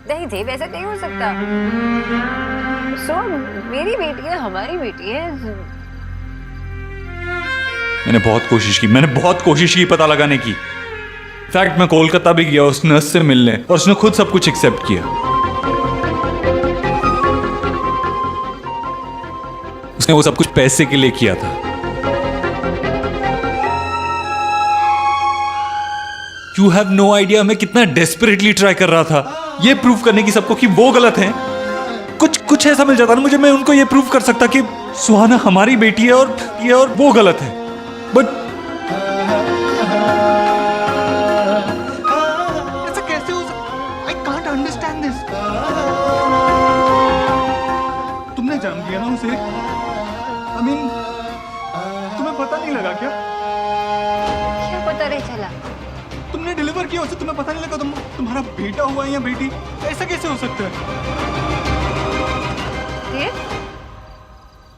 नहीं देव, ऐसा नहीं हो सकता। सो मेरी बेटी है, हमारी बेटी है। मैंने बहुत कोशिश की पता लगाने की। फैक्ट मैं कोलकाता भी गया उस नर्स से मिलने, और उसने खुद सब कुछ एक्सेप्ट किया। उसने वो सब कुछ पैसे के लिए किया था। You have no idea मैं कितना डेस्परेटली ट्राई कर रहा था ये प्रूव करने की सबको कि वो गलत हैं। कुछ ऐसा मिल जाता ना मुझे, मैं उनको ये प्रूव कर सकता कि सुहाना हमारी बेटी है और वो गलत है। बट ऐसा कैसे हो सकता? I can't understand this. तुमने जान दिया ना उसे? I mean, तुम्हें पता नहीं लगा क्या? क्या पता नहीं चला? तुमने डिलीवर किया उसे, तुम्हें पता नहीं लगा तुम्हारा बेटा हुआ है या बेटी? ऐसा कैसे हो सकता है?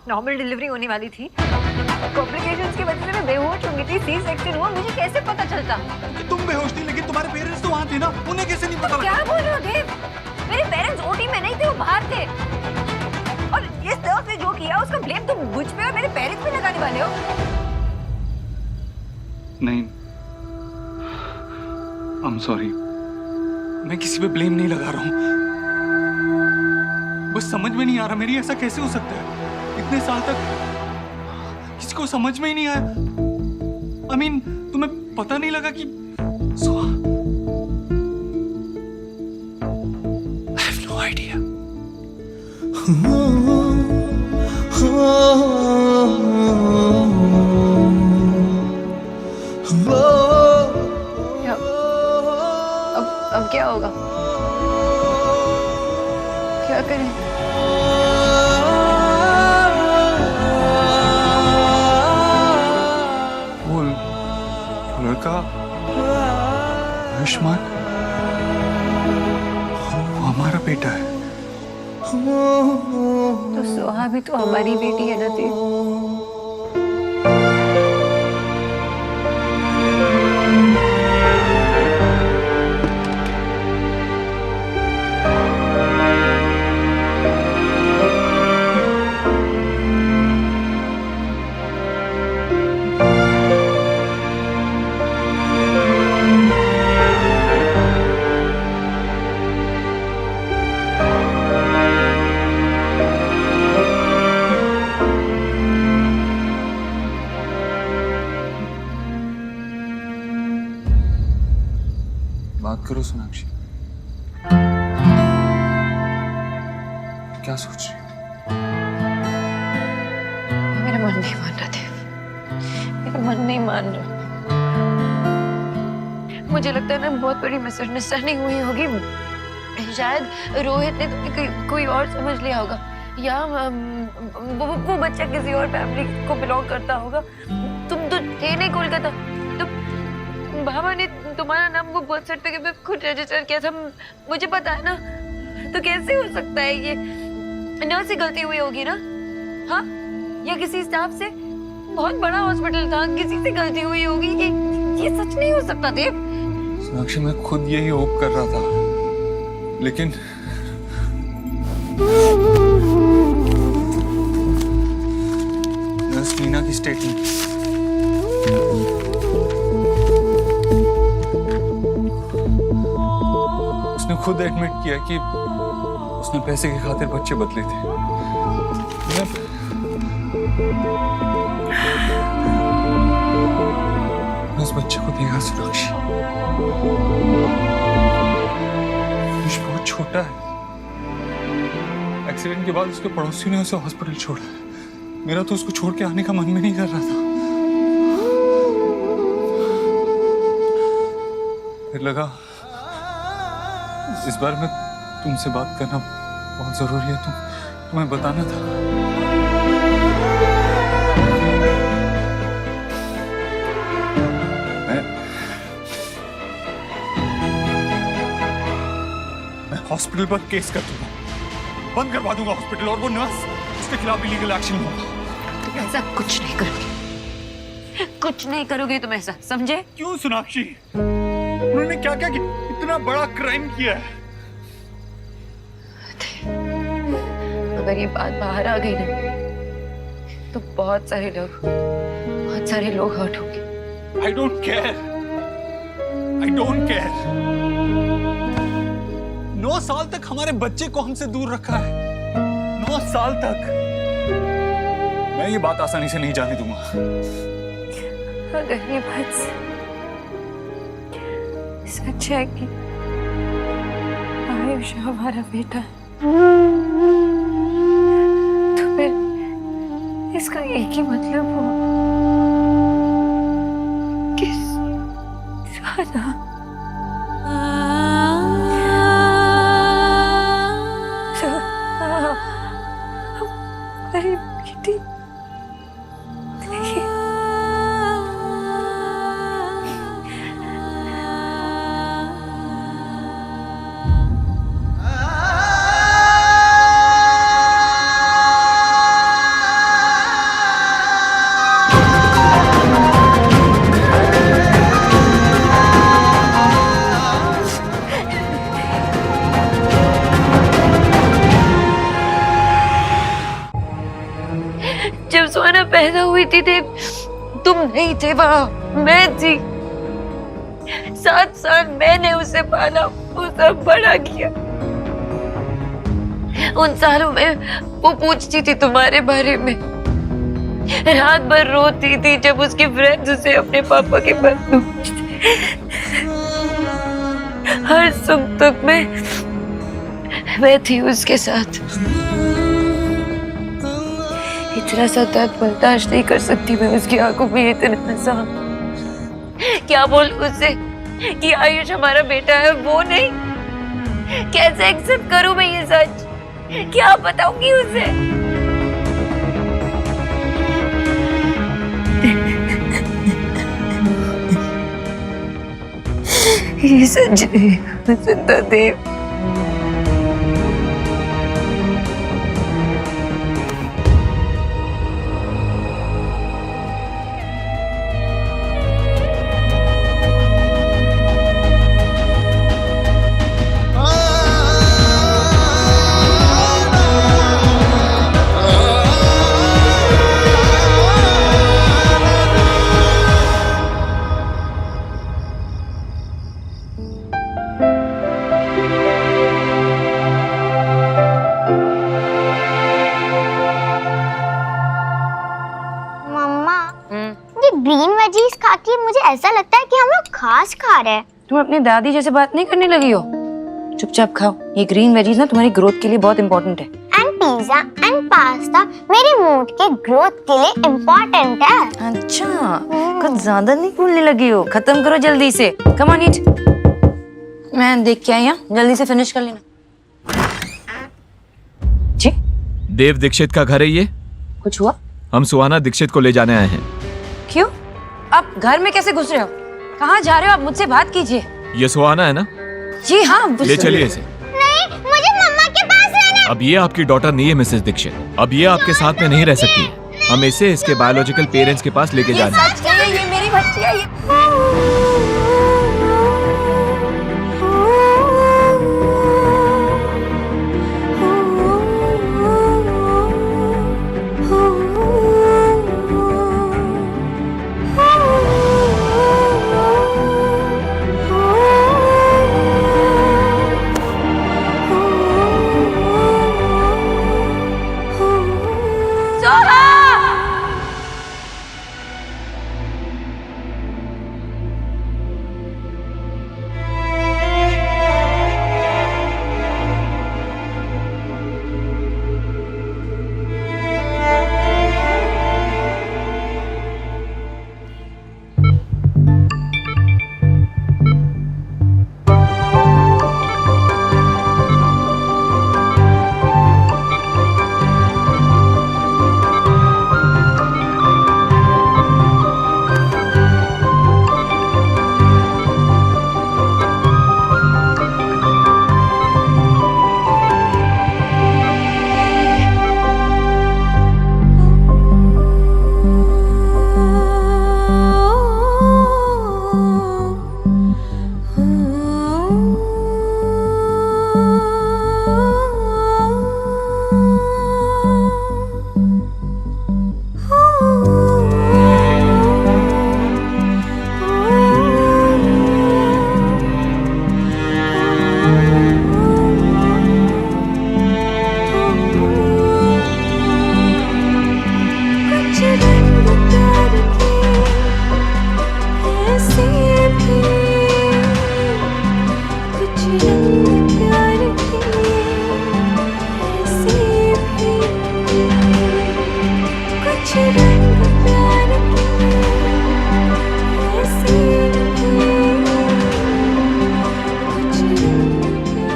नॉर्मल डिलीवरी होने वाली थी, कॉम्प्लिकेशंस की वजह से मैं बेहोश हो गई थी, सी सेक्शन हुआ। मुझे कैसे पता चलता? कि तुम बेहोश थी, लेकिन तुम्हारे पेरेंट्स तो वहाँ थे ना, उन्हें कैसे नहीं पता लगा? क्या बोल रहे हो देव? मेरे पेरेंट्स ओटी में नहीं थे, वो बाहर थे। और इस नर्स ने जो किया उसका ब्लेम तुम मुझ पे और मेरे पेरेंट्स पे लगाने वाले हो? नहीं, I'm sorry, मैं किसी पे ब्लेम नहीं लगा रहा हूँ। बस समझ में नहीं आ रहा मेरी, ऐसा कैसे हो सकता है? इतने साल तक किसी को समझ में ही नहीं आया। I mean, तुम्हें पता नहीं लगा कि I have no idea. अब क्या होगा? क्या करें? वो लड़का आयुष्मान, वो हमारा बेटा है। तो सोहा भी तो हमारी बेटी है ना देव। मेरा मन नहीं मान रहा देव, मेरा मन नहीं मान रहा। मुझे लगता है ना बहुत बड़ी मिसअंडरस्टैंडिंग हुई होगी। शायद रोहित ने तुम्हें कोई और समझ लिया होगा, या वो बच्चा किसी और फैमिली को बिलोंग करता होगा। तुम तो थे नहीं कोलकाता, तो बाबा ने तुम्हारा नाम वो बर्थ सर्टिफिकेट में खुद रजिस्टर किया था, मुझे पता है ना। तो कैसे हो सकता है ये? नर्स से गलती हुई होगी ना? हाँ, या किसी स्टाफ से? बहुत बड़ा हॉस्पिटल था, किसी से गलती हुई होगी। ये सच नहीं हो सकता देव। सोनाक्षी, मैं खुद यही होप कर रहा था, लेकिन नर्स मीना की स्टेटमेंट, उसने खुद एडमिट किया कि उसने पैसे की खातिर बच्चे बदले थे। मैं उस बच्चे को देखा सोनाक्षी, बहुत छोटा है। एक्सीडेंट के बाद उसके पड़ोसी ने उसे हॉस्पिटल छोड़ा। मेरा तो उसको छोड़ के आने का मन भी नहीं कर रहा था। फिर लगा इस बार में तुमसे बात करना बहुत जरूरी है, तुम्हें बताना था। मैं हॉस्पिटल पर केस कर दूंगा, बंद करवा दूंगा हॉस्पिटल, और वो नर्स, उसके खिलाफ भी लीगल एक्शन होगा। तुम ऐसा कुछ नहीं करोगे, कुछ नहीं करोगे तुम ऐसा, समझे? क्यों सोनाक्षी? उन्होंने क्या क्या किया? इतना बड़ा क्राइम किया है। अगर ये बात बाहर आ गई ना, तो बहुत सारे लोग हर्ट होंगे। I don't care. I don't care. 9 साल तक हमारे बच्चे को हमसे दूर रखा है। 9 साल तक। मैं ये बात आसानी से नहीं जाने दूंगा। अगर ये बात सच है कि आयुष हमारा बेटा है, तो फिर इसका एक ही मतलब हो कि सुहाना हमारी बेटी जब सुहाना पैदा हुई थी तुम नहीं थे वहां, मैं थी। 7 साल मैंने उसे पाला, उसे बड़ा किया। उन सालों में वो पूछती थी तुम्हारे बारे में, रात भर रोती थी जब उसके फ्रेंड्स उसे अपने पापा के बारे में पूछते। हर सुख दुख में मैं थी उसके साथ। इतना सा दर्द बर्दाश्त नहीं कर सकती मैं उसकी आंखों में इतना नजाम। क्या बोलूं उससे कि आयुष हमारा बेटा है, वो नहीं? कैसे एक्सेप्ट करूं मैं ये सच? क्या बताऊंगी उसे? ये सच है जिंदा देव। ग्रीन वेजीज खा के मुझे ऐसा लगता है कि हम लोग घास खा रहे हैं। तुम अपनी दादी जैसे बात नहीं करने लगी हो। चुपचाप खाओ, ये ग्रीन वेजीज ना तुम्हारी ग्रोथ के लिए बहुत इंपॉर्टेंट है। आंटी पिज्जा एंड पास्ता मेरे मूड के ग्रोथ के लिए इम्पोर्टेंट है। अच्छा, कुछ ज्यादा नहीं बोलने लगी हो। खत्म करो जल्दी से। कम ऑन ईट। मैं देख के आई हूँ, जल्दी से फिनिश कर लेना। जी? देव दीक्षित का घर है ये? कुछ हुआ? हम सुहाना दीक्षित को ले जाने आए हैं। क्यों? आप घर में कैसे घुस रहे हो? कहाँ जा रहे हो? आप मुझसे बात कीजिए। ये सुहाना है ना? जी हाँ। ले चलिए इसे। नहीं, मुझे मम्मा के पास रहना। अब ये आपकी डॉटर नहीं है मिसेस दीक्षित। अब ये आपके साथ में नहीं रह सकती। हम इसे इसके बायोलॉजिकल पेरेंट्स के पास लेके जा रहे हैं। ये मेरी बच्ची है।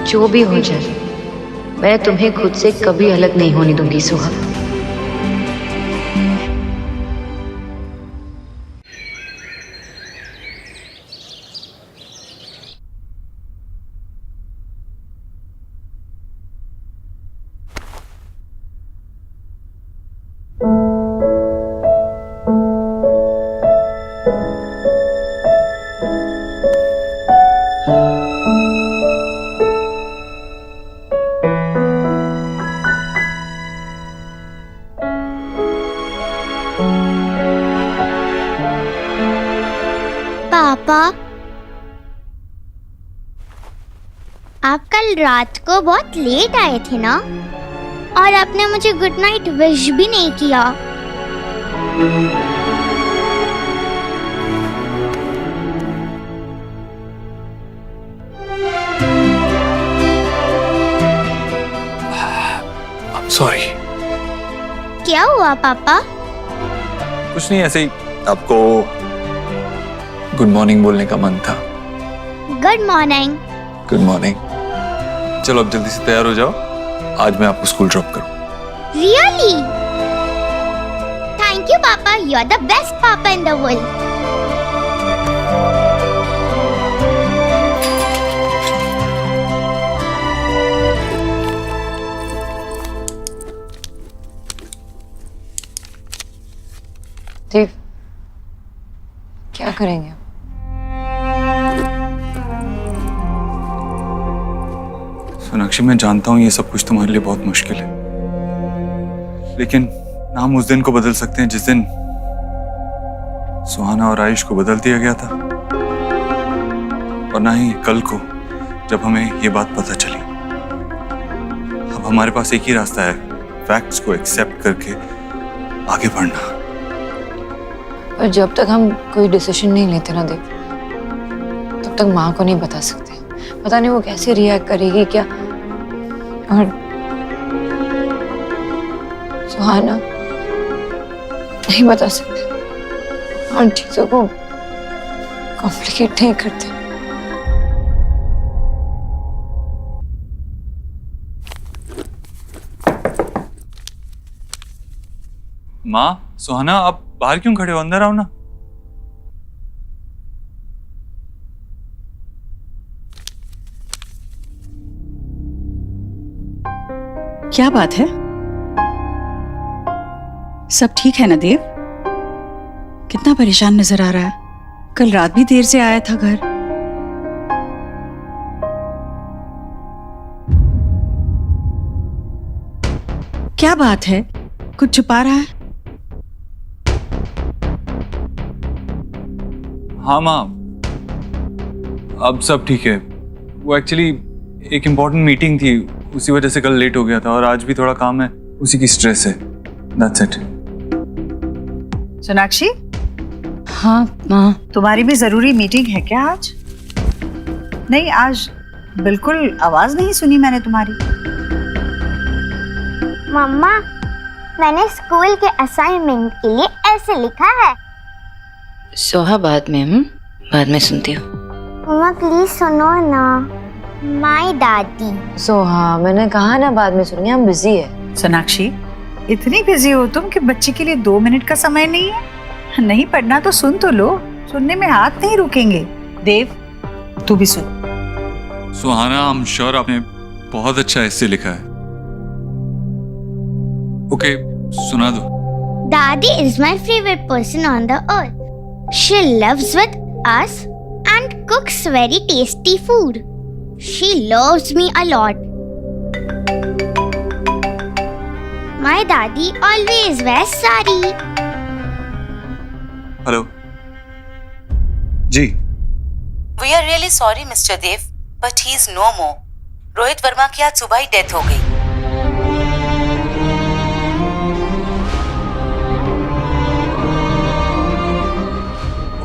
जो भी हो जाए, मैं तुम्हें खुद से कभी अलग नहीं होने दूंगी सुहा। पापा, आप कल रात को बहुत लेट आए थे ना, और आपने मुझे गुड नाइट विश भी नहीं किया। सॉरी। क्या हुआ पापा? कुछ नहीं, ऐसे ही आपको गुड मॉर्निंग बोलने का मन था। Good morning. Good morning. चलो अब जल्दी से तैयार हो जाओ, आज मैं आपको स्कूल ड्रॉप करूं। रियली? थैंक यू पापा, यू आर द बेस्ट पापा इन द वर्ल्ड। देव, क्या करेंगे? सोनाक्षी, मैं जानता हूं ये सब कुछ तुम्हारे लिए बहुत मुश्किल है, लेकिन ना हम उस दिन को बदल सकते हैं जिस दिन सुहाना और आयुष को बदल दिया गया था, और ना ही कल को जब हमें ये बात पता चली। अब हमारे पास एक ही रास्ता है, फैक्ट्स को एक्सेप्ट करके आगे बढ़ना। और जब तक हम कोई डिसीजन नहीं लेते ना देव, तब तक माँ को नहीं बता सकते। पता नहीं वो कैसे रिएक्ट करेगी क्या। और सुहाना, नहीं बता सकते। हम चीजों को कॉम्प्लिकेट नहीं करते। माँ, सुहाना, आप बाहर क्यों खड़े हो? अंदर आओ ना। क्या बात है? सब ठीक है ना देव? कितना परेशान नजर आ रहा है। कल रात भी देर से आया था घर। क्या बात है? कुछ छुपा रहा है? हाँ माँ, अब सब ठीक है। वो एक्चुअली एक इम्पोर्टेंट मीटिंग थी, उसी वजह से कल लेट हो गया था, और आज भी थोड़ा काम है, उसी की स्ट्रेस है। That's it. सोनाक्षी, हाँ माँ। तुम्हारी भी जरूरी मीटिंग है क्या आज? नहीं, आज बिल्कुल आवाज नहीं सुनी मैंने तुम्हारी। मम्मा, मैंने स्कूल के असाइनमेंट के लिए ऐसे लिखा है। सोहा बाद में सुनती हूँ। मम्मा प्लीज सुनो ना। माय दादी। सोहा, मैंने कहा ना बाद में सुनेंगे, हम बिजी है। सोनाक्षी, इतनी बिजी हो तुम कि बच्चे के लिए 2 मिनट का समय नहीं है? नहीं पढ़ना तो सुन तो लो, सुनने में हाथ नहीं रुकेंगे। देव, तू भी सुन। सुहाना, आई एम श्योर आपने बहुत अच्छा ऐसे लिखा है। ओके, सुना दो। Daddy is my favorite person on the earth. She lives with us and cooks very tasty food. She loves me a lot. My daddy always wears sari. Hello जी। We are really sorry, Mr. Dev, but he is no more. Rohit Verma की आज सुबह ही death हो गई।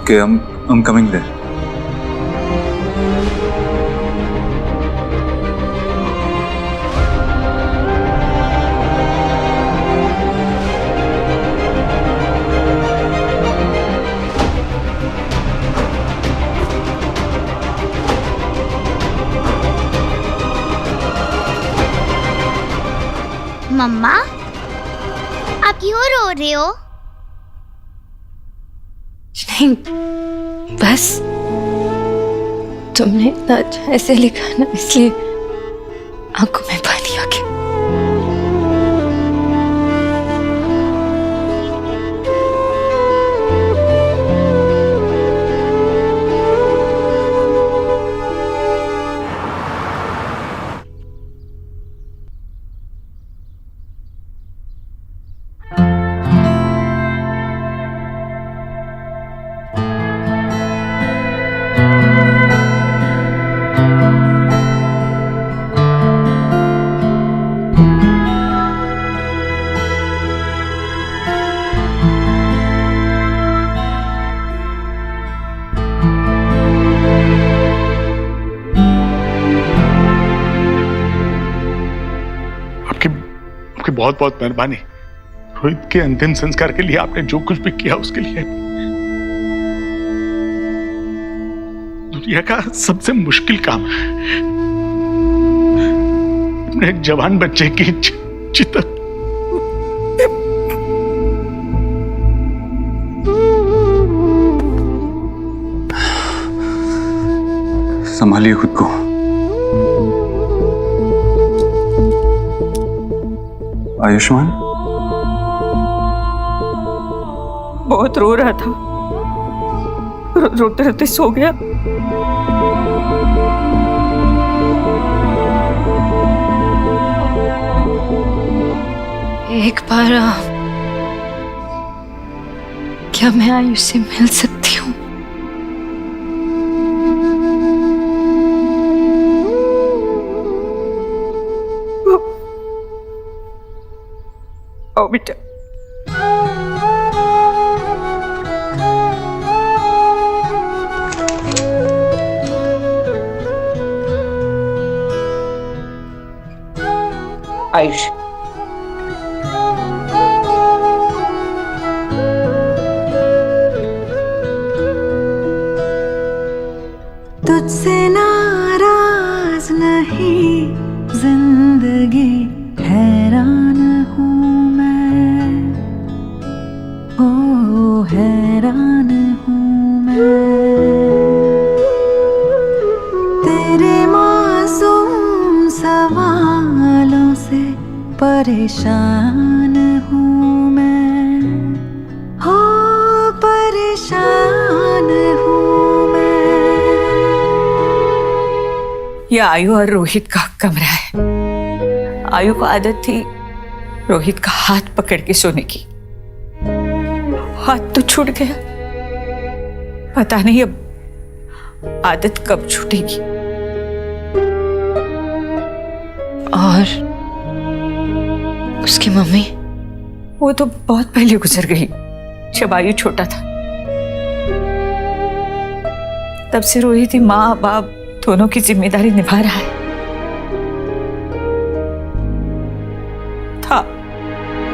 Okay, I'm coming there. मम्मा, आप क्यों रो रहे हो? नहीं, बस तुमने इतना अच्छा ऐसे लिखा ना, इसलिए आंखों में पानी आ गया। आपकी बहुत बहुत मेहरबानी। रोहित के अंतिम संस्कार के लिए आपने जो कुछ भी किया उसके लिए दुनिया का सबसे मुश्किल काम है अपने एक जवान बच्चे की चिता। संभालिए खुद को। आयुष्मान बहुत रो रहा था, रोते रोते सो गया। एक बार क्या मैं आयुष से मिल सकती हूँ? आओ बेटा। आयुष, परेशान हूँ मैं, हो परेशान हूँ मैं। ये आयु और रोहित का कमरा है। आयु को आदत थी रोहित का हाथ पकड़ के सोने की। हाथ तो छूट गया, पता नहीं अब आदत कब छूटेगी। और उसकी मम्मी? वो तो बहुत पहले गुजर गई, जब आयु छोटा था। तब से रोहित ही माँ बाप दोनों की जिम्मेदारी निभा रहा है। था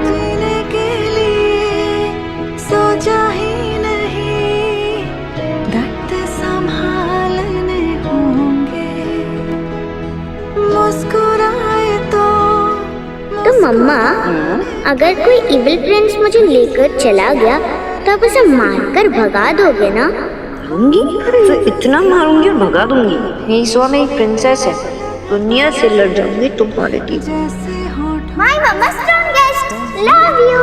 जीने के लिए सोचा ही नहीं, दर्द संभालने होंगे, मुस्कुराए तो मम्मा, अगर कोई इविल प्रिंस मुझे लेकर चला गया तो आप उसे मारकर भगा दोगे ना? मारूंगी तो इतना मारूंगी और भगा दूंगी। मेरी सुहा में एक प्रिंसेस है, दुनिया से लड़ जाऊंगी तुम्हारे लिए। My mamma strongest, love you.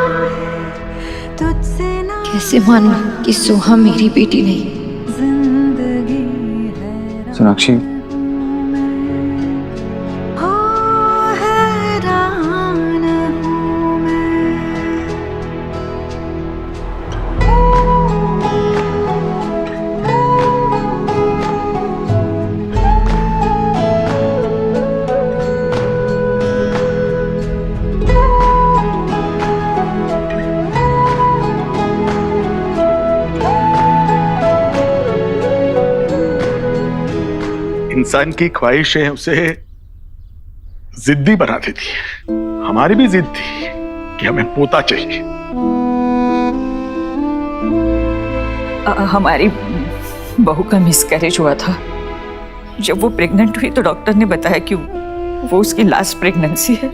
कैसे मानूं कि सुहा मेरी बेटी नहीं? सोनाक्षी, इंसान की ख्वाहिशें उसे जिद्दी बना देती है। हमारी भी जिद थी कि हमें पोता चाहिए। हमारी बहू का मिसकैरेज हुआ था। जब वो प्रेग्नेंट हुई तो डॉक्टर ने बताया कि वो उसकी लास्ट प्रेगनेंसी है।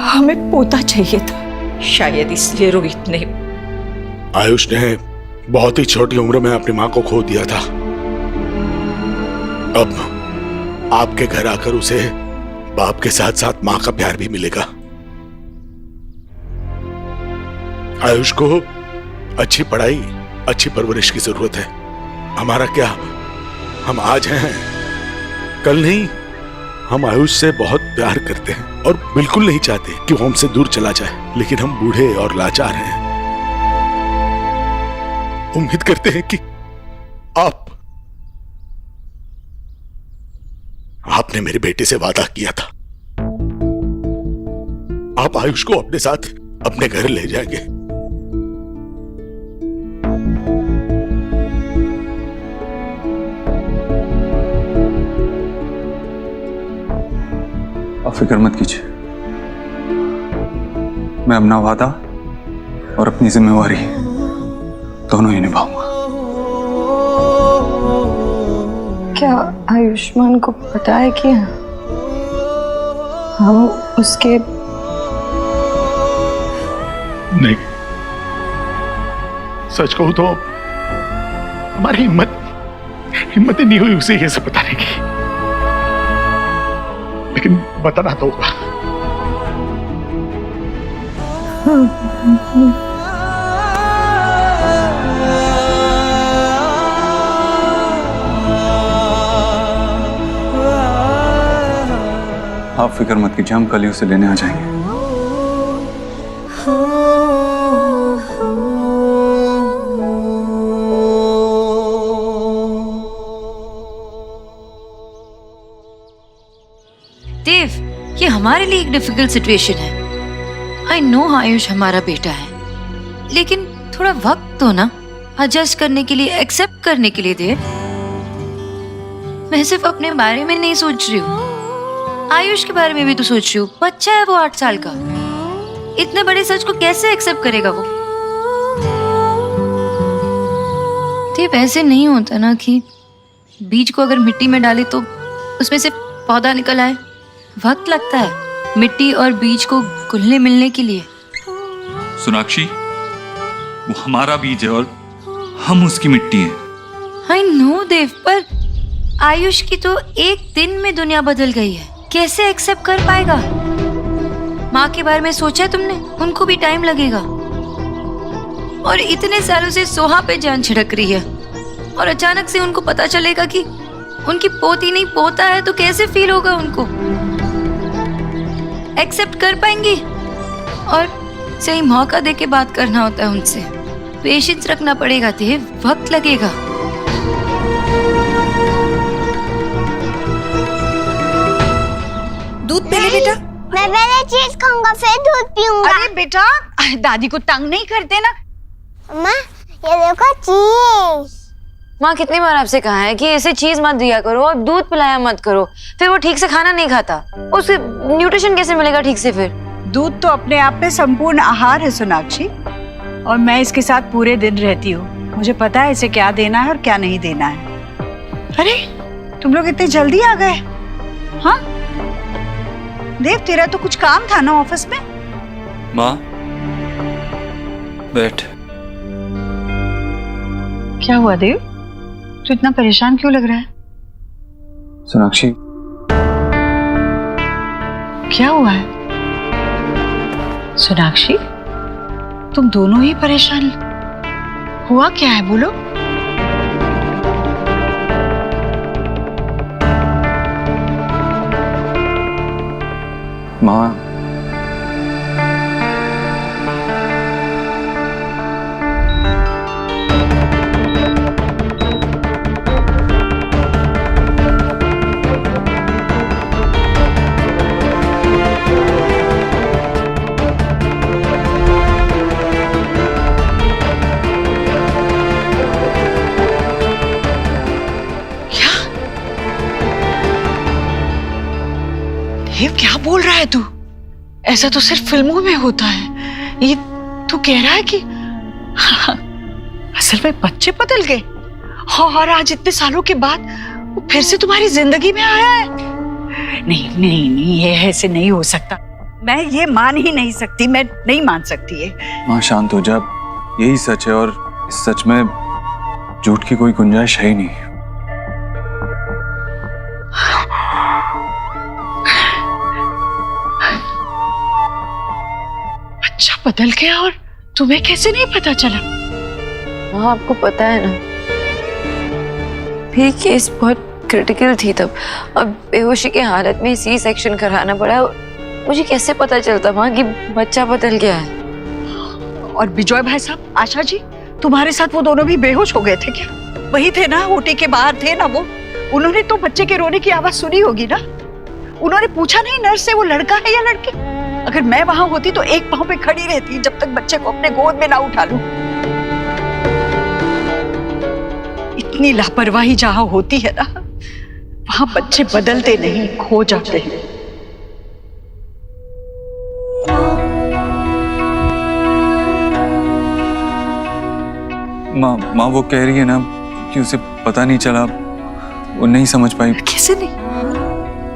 हमें पोता चाहिए था, शायद इसलिए रोहित ने। आयुष ने बहुत ही छोटी उम्र में अपनी माँ को खो दिया था। अब आपके घर आकर उसे बाप के साथ साथ माँ का प्यार भी मिलेगा। आयुष को अच्छी पढ़ाई, अच्छी परवरिश की जरूरत है। हमारा क्या, हम आज हैं कल नहीं। हम आयुष से बहुत प्यार करते हैं और बिल्कुल नहीं चाहते कि वो हमसे दूर चला जाए, लेकिन हम बूढ़े और लाचार हैं। उम्मीद करते हैं कि आपने मेरे बेटे से वादा किया था, आप आयुष को अपने साथ अपने घर ले जाएंगे। आप फिक्र मत कीजिए, मैं अपना वादा और अपनी जिम्मेवारी दोनों ही निभाऊंगा। क्या आयुष्मान को पता है कि हम उसके? नहीं, सच कहूं तो हमारी हिम्मत ही नहीं हुई उसे ये सब बताने की, लेकिन बताना तो होगा। आप फिक्र मत कीजिए, हम कल ही उसे लेने आ जाएंगे। देव, ये हमारे लिए एक डिफिकल्ट सिचुएशन है। आई नो आयुष हमारा बेटा है, लेकिन थोड़ा वक्त तो ना एडजस्ट करने के लिए, एक्सेप्ट करने के लिए दे। मैं सिर्फ अपने बारे में नहीं सोच रही हूँ, आयुष के बारे में भी तो सोच रही हूँ। बच्चा है वो 8 साल का, इतने बड़े सच को कैसे एक्सेप्ट करेगा वो? देव, ऐसे नहीं होता ना कि बीज को अगर मिट्टी में डाले तो उसमें से पौधा निकल आए। वक्त लगता है मिट्टी और बीज को घुलने मिलने के लिए। सोनाक्षी, वो हमारा बीज है और हम उसकी मिट्टी हैं। आई नो देव, पर आयुष की तो एक दिन में दुनिया बदल गई है, कैसे एक्सेप्ट कर पाएगा? माँ के बारे में सोचा है तुमने? उनको भी टाइम लगेगा। और इतने सालों से सोहा पे जान छिड़क रही है, और अचानक से उनको पता चलेगा कि उनकी पोती नहीं पोता है, तो कैसे फील होगा उनको? एक्सेप्ट कर पाएंगी? और सही मौका दे के बात करना होता है उनसे। पेशेंस रखना पड़ेगा देव, वक्त लगेगा। दूध पी ले बेटा। मैं पहले चीज खाऊंगा फिर दूध पीऊंगा। अरे बेटा, दादी को तंग नहीं करते ना। अम्मा ये देखो चीज। माँ कितनी बार आपसे कहा है कि इसे चीज मत दिया करो और दूध पिलाया मत करो, फिर वो ठीक से खाना नहीं खाता, उसे न्यूट्रिशन कैसे मिलेगा ठीक से? फिर दूध तो अपने आप में संपूर्ण आहार है सोनाक्षी, और मैं इसके साथ पूरे दिन रहती हूँ। मुझे पता है इसे क्या देना है और क्या नहीं देना है। अरे तुम लोग इतने जल्दी आ गए? हाँ देव, तेरा तो कुछ काम था ना ऑफिस में? माँ बैठ। क्या हुआ देव, तू इतना परेशान क्यों लग रहा है? सोनाक्षी क्या हुआ है? सोनाक्षी तुम दोनों ही परेशान, हुआ क्या है बोलो? माँ देव क्या बोल रहा है तू? ऐसा तो सिर्फ फिल्मों में होता है। ये तू कह रहा है कि असल में बच्चे बदल गए और आज इतने सालों के बाद वो फिर से तुम्हारी जिंदगी में आया है? नहीं नहीं नहीं, ये ऐसे नहीं हो सकता। मैं ये मान ही नहीं सकती, मैं नहीं मान सकती ये। माँ शांत हो जा, यही सच है और इस सच में झूठ की कोई गुंजाइश है ही नहीं। बच्चा बदल गया और तुम्हें कैसे नहीं पता चला? हाँ आपको पता है ना, भी केस बहुत क्रिटिकल थी तब, अब बेहोशी की हालत में सी सेक्शन कराना पड़ा। मुझे कैसे पता चलता माँ कि बच्चा बदल गया है? और विजय भाई साहब, आशा जी, तुम्हारे साथ वो दोनों भी बेहोश हो गए थे क्या? वही थे ना, ओटी के बाहर थे ना वो? उन्होंने तो बच्चे के रोने की आवाज सुनी होगी ना? उन्होंने पूछा नहीं नर्स से वो लड़का है या लड़की? अगर मैं वहां होती तो एक पांव पे खड़ी रहती जब तक बच्चे को अपने गोद में ना उठा लूं। इतनी लापरवाही जहां होती है ना, वहां बच्चे बदलते नहीं, खो जाते हैं। माँ वो कह रही है ना कि उसे पता नहीं चला, वो नहीं समझ पाई।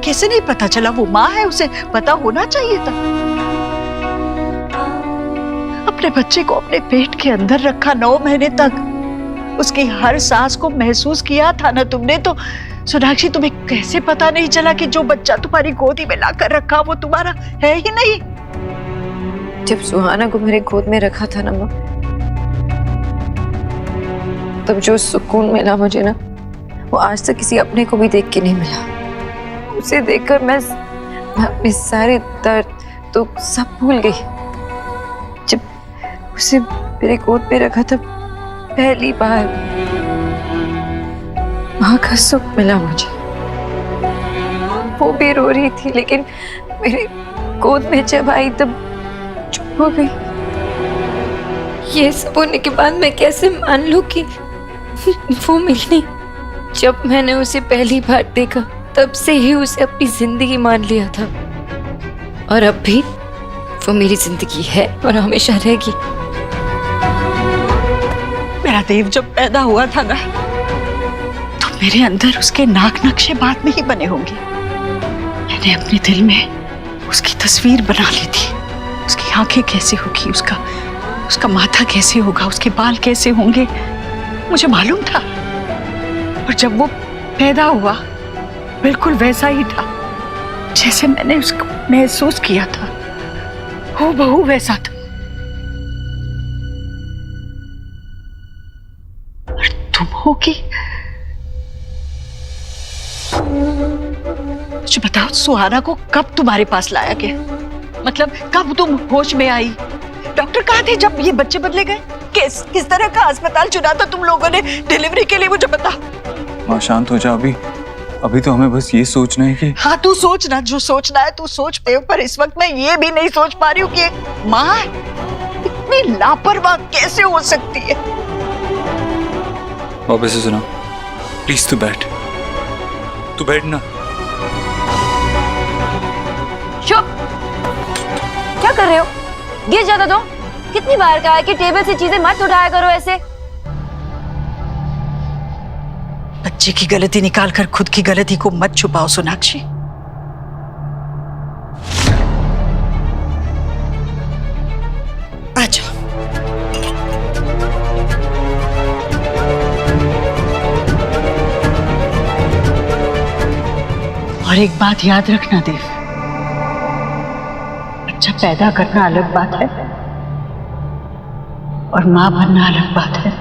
कैसे नहीं पता चला? वो माँ है, उसे पता होना चाहिए था। अपने बच्चे को अपने पेट के अंदर रखा 9 महीने तक, उसकी हर सांस को महसूस किया था ना तुमने। तो सोनाक्षी तुम्हें कैसे पता नहीं चला कि जो बच्चा तुम्हारी गोदी में लाकर रखा वो तुम्हारा है ही नहीं? जब सुहाना को मेरे गोद में रखा था ना माँ, तब जो सुकून मिला मुझे ना, वो आज तक किसी अपने को भी देख के नहीं मिला। उसे देखकर मैं अपने सारे दर्द तो सब भूल गई। जब उसे मेरे गोद पे रखा था पहली बार, माँ का सुख मिला मुझे। वो भी रो रही थी, लेकिन मेरे गोद में जब आई तब चुप हो गई। ये सब होने के बाद मैं कैसे मान लूं कि वो मिली? जब मैंने उसे पहली बार देखा तब से ही उसे अपनी जिंदगी मान लिया था, और अब भी वो मेरी जिंदगी है और हमेशा रहेगी। मेरा देव जब पैदा हुआ था ना, तो मेरे अंदर उसके नाक नक्शे बाद में ही बने होंगे। मैंने अपने दिल में उसकी तस्वीर बना ली थी। उसकी आंखें कैसे होगी, उसका माथा कैसे होगा, उसके बाल कैसे होंगे, मुझे मालूम था। और जब वो पैदा हुआ बिल्कुल वैसा ही था जैसे मैंने उसको महसूस किया था। हूबहू वैसा था। और तुम होगी। मुझे बताओ, सुहाना को कब तुम्हारे पास लाया गया? मतलब कब तुम होश में आई? डॉक्टर कहाँ थे जब ये बच्चे बदले गए? किस तरह का अस्पताल चुना था तुम लोगों ने डिलीवरी के लिए? मुझे बता। माँ शांत हो जा, अभी तो हमें बस ये सोचना है कि। हाँ तू सोचना, जो सोचना है तू सोच पे, पर इस वक्त मैं ये भी नहीं सोच पा रही हूँ कि एक माँ इतनी लापरवाह कैसे हो सकती है। वापस से सुना, प्लीज तू बैठ ना। चुप, क्या कर रहे हो? गिर जाता तो। कितनी बार कहा है कि टेबल से चीजें मत उठाया करो ऐसे। बच्चे की गलती निकाल कर खुद की गलती को मत छुपाओ सोनाक्षी। आजा। और एक बात याद रखना देव, बच्चा पैदा करना अलग बात है और मां बनना अलग बात है।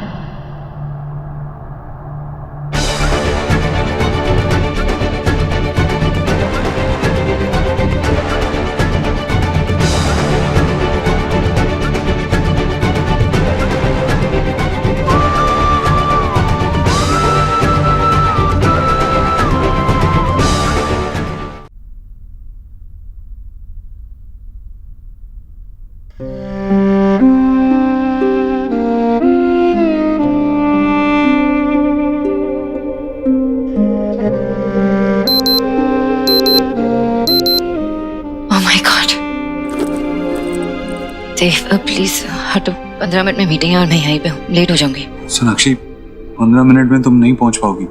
देव प्लीज हटो, 15 मिनट में मीटिंग है और मैं यहीं पे हूँ, लेट हो जाऊंगी। सोनाक्षी 15 मिनट में तुम नहीं पहुंच पाओगी।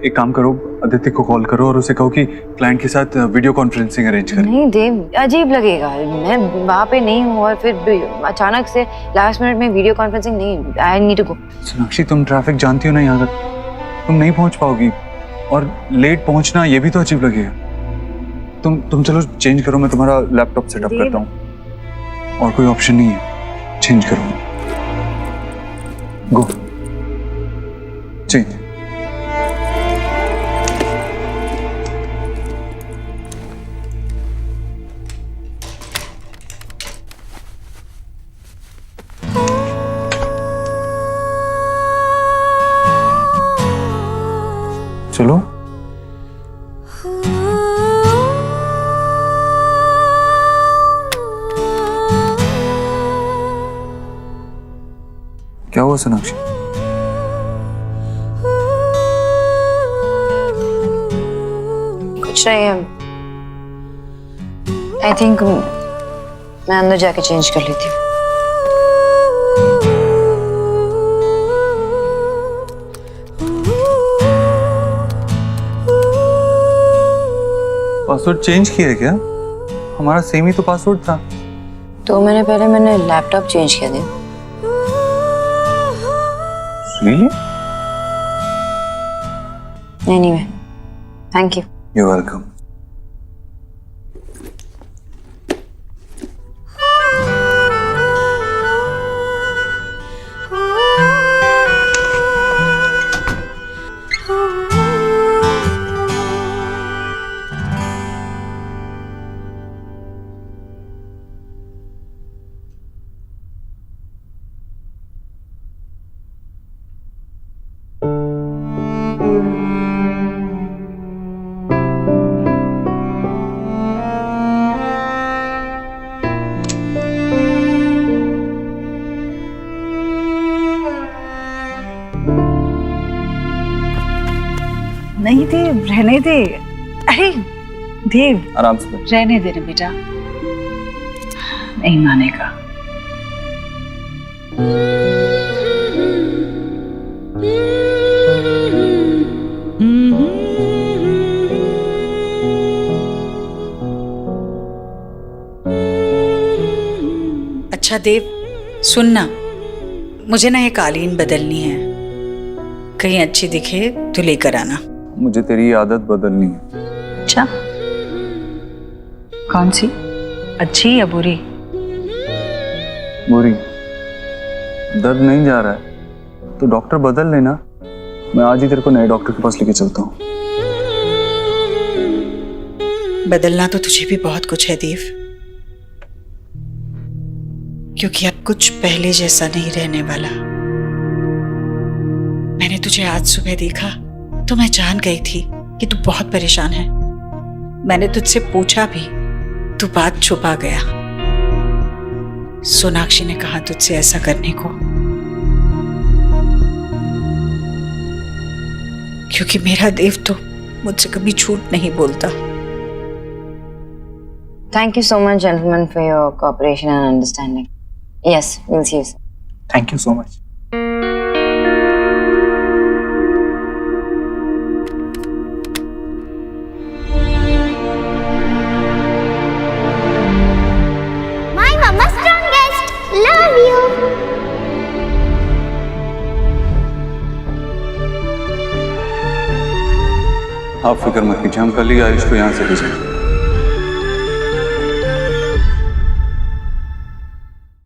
एक काम करो, अदिति को कॉल करो और उसे कहो कि क्लाइंट के साथ वीडियो कॉन्फ्रेंसिंग अरेंज करें। नहीं देव, अजीब लगेगा। मैं वहाँ पे नहीं हूँ और फिर अचानक से लास्ट मिनट में वीडियो कॉन्फ्रेंसिंग नहीं। I need to go. Sonakshi तुम ट्रैफिक जानती हो ना यहाँ का, तुम नहीं पहुंच पाओगी और लेट पहुंचना ये भी तो अजीब लगेगा। तुम चलो चेंज करो, मैं तुम्हारा लैपटॉप सेटअप करता हूँ। और कोई ऑप्शन नहीं है, चेंज करो। गो चेंज। चलो क्या हुआ सोनाक्षी? कुछ नहीं है। आई थिंक मैं अंदर जाके चेंज कर लेती हूँ। पासवर्ड चेंज किया है क्या? हमारा सेम ही तो पासवर्ड था। 2 महीने पहले मैंने लैपटॉप चेंज किया था। Really? Anyway, thank you. You're welcome. नहीं देव, रहने दे। अरे देव, आराम से रहने दे ना बेटा, नहीं मानेगा। अच्छा देव सुनना, मुझे ना ये कालीन बदलनी है, कहीं अच्छी दिखे तो लेकर आना। मुझे तेरी आदत बदलनी है। अच्छा, कौन सी? अच्छी या बुरी? बोरी, दर्द नहीं जा रहा है तो डॉक्टर बदल लेना। मैं आज ही तेरे को नए डॉक्टर के पास लेके चलता हूँ। बदलना तो तुझे भी बहुत कुछ है देव, क्योंकि अब कुछ पहले जैसा नहीं रहने वाला। मैंने तुझे आज सुबह देखा तो मैं जान गई थी कि तू बहुत परेशान है। मैंने तुझसे पूछा भी, तू बात छुपा गया। सोनाक्षी ने कहा तुझसे ऐसा करने को, क्योंकि मेरा देव तो मुझसे कभी झूठ नहीं बोलता। Thank you so much, gentlemen, for your cooperation and understanding. Yes, we'll see you soon. Thank you so much. My mama strongest. Love you. आप फिक्र मत कीजिए, हम कल ही आयुष को यहाँ से ले जाएंगे।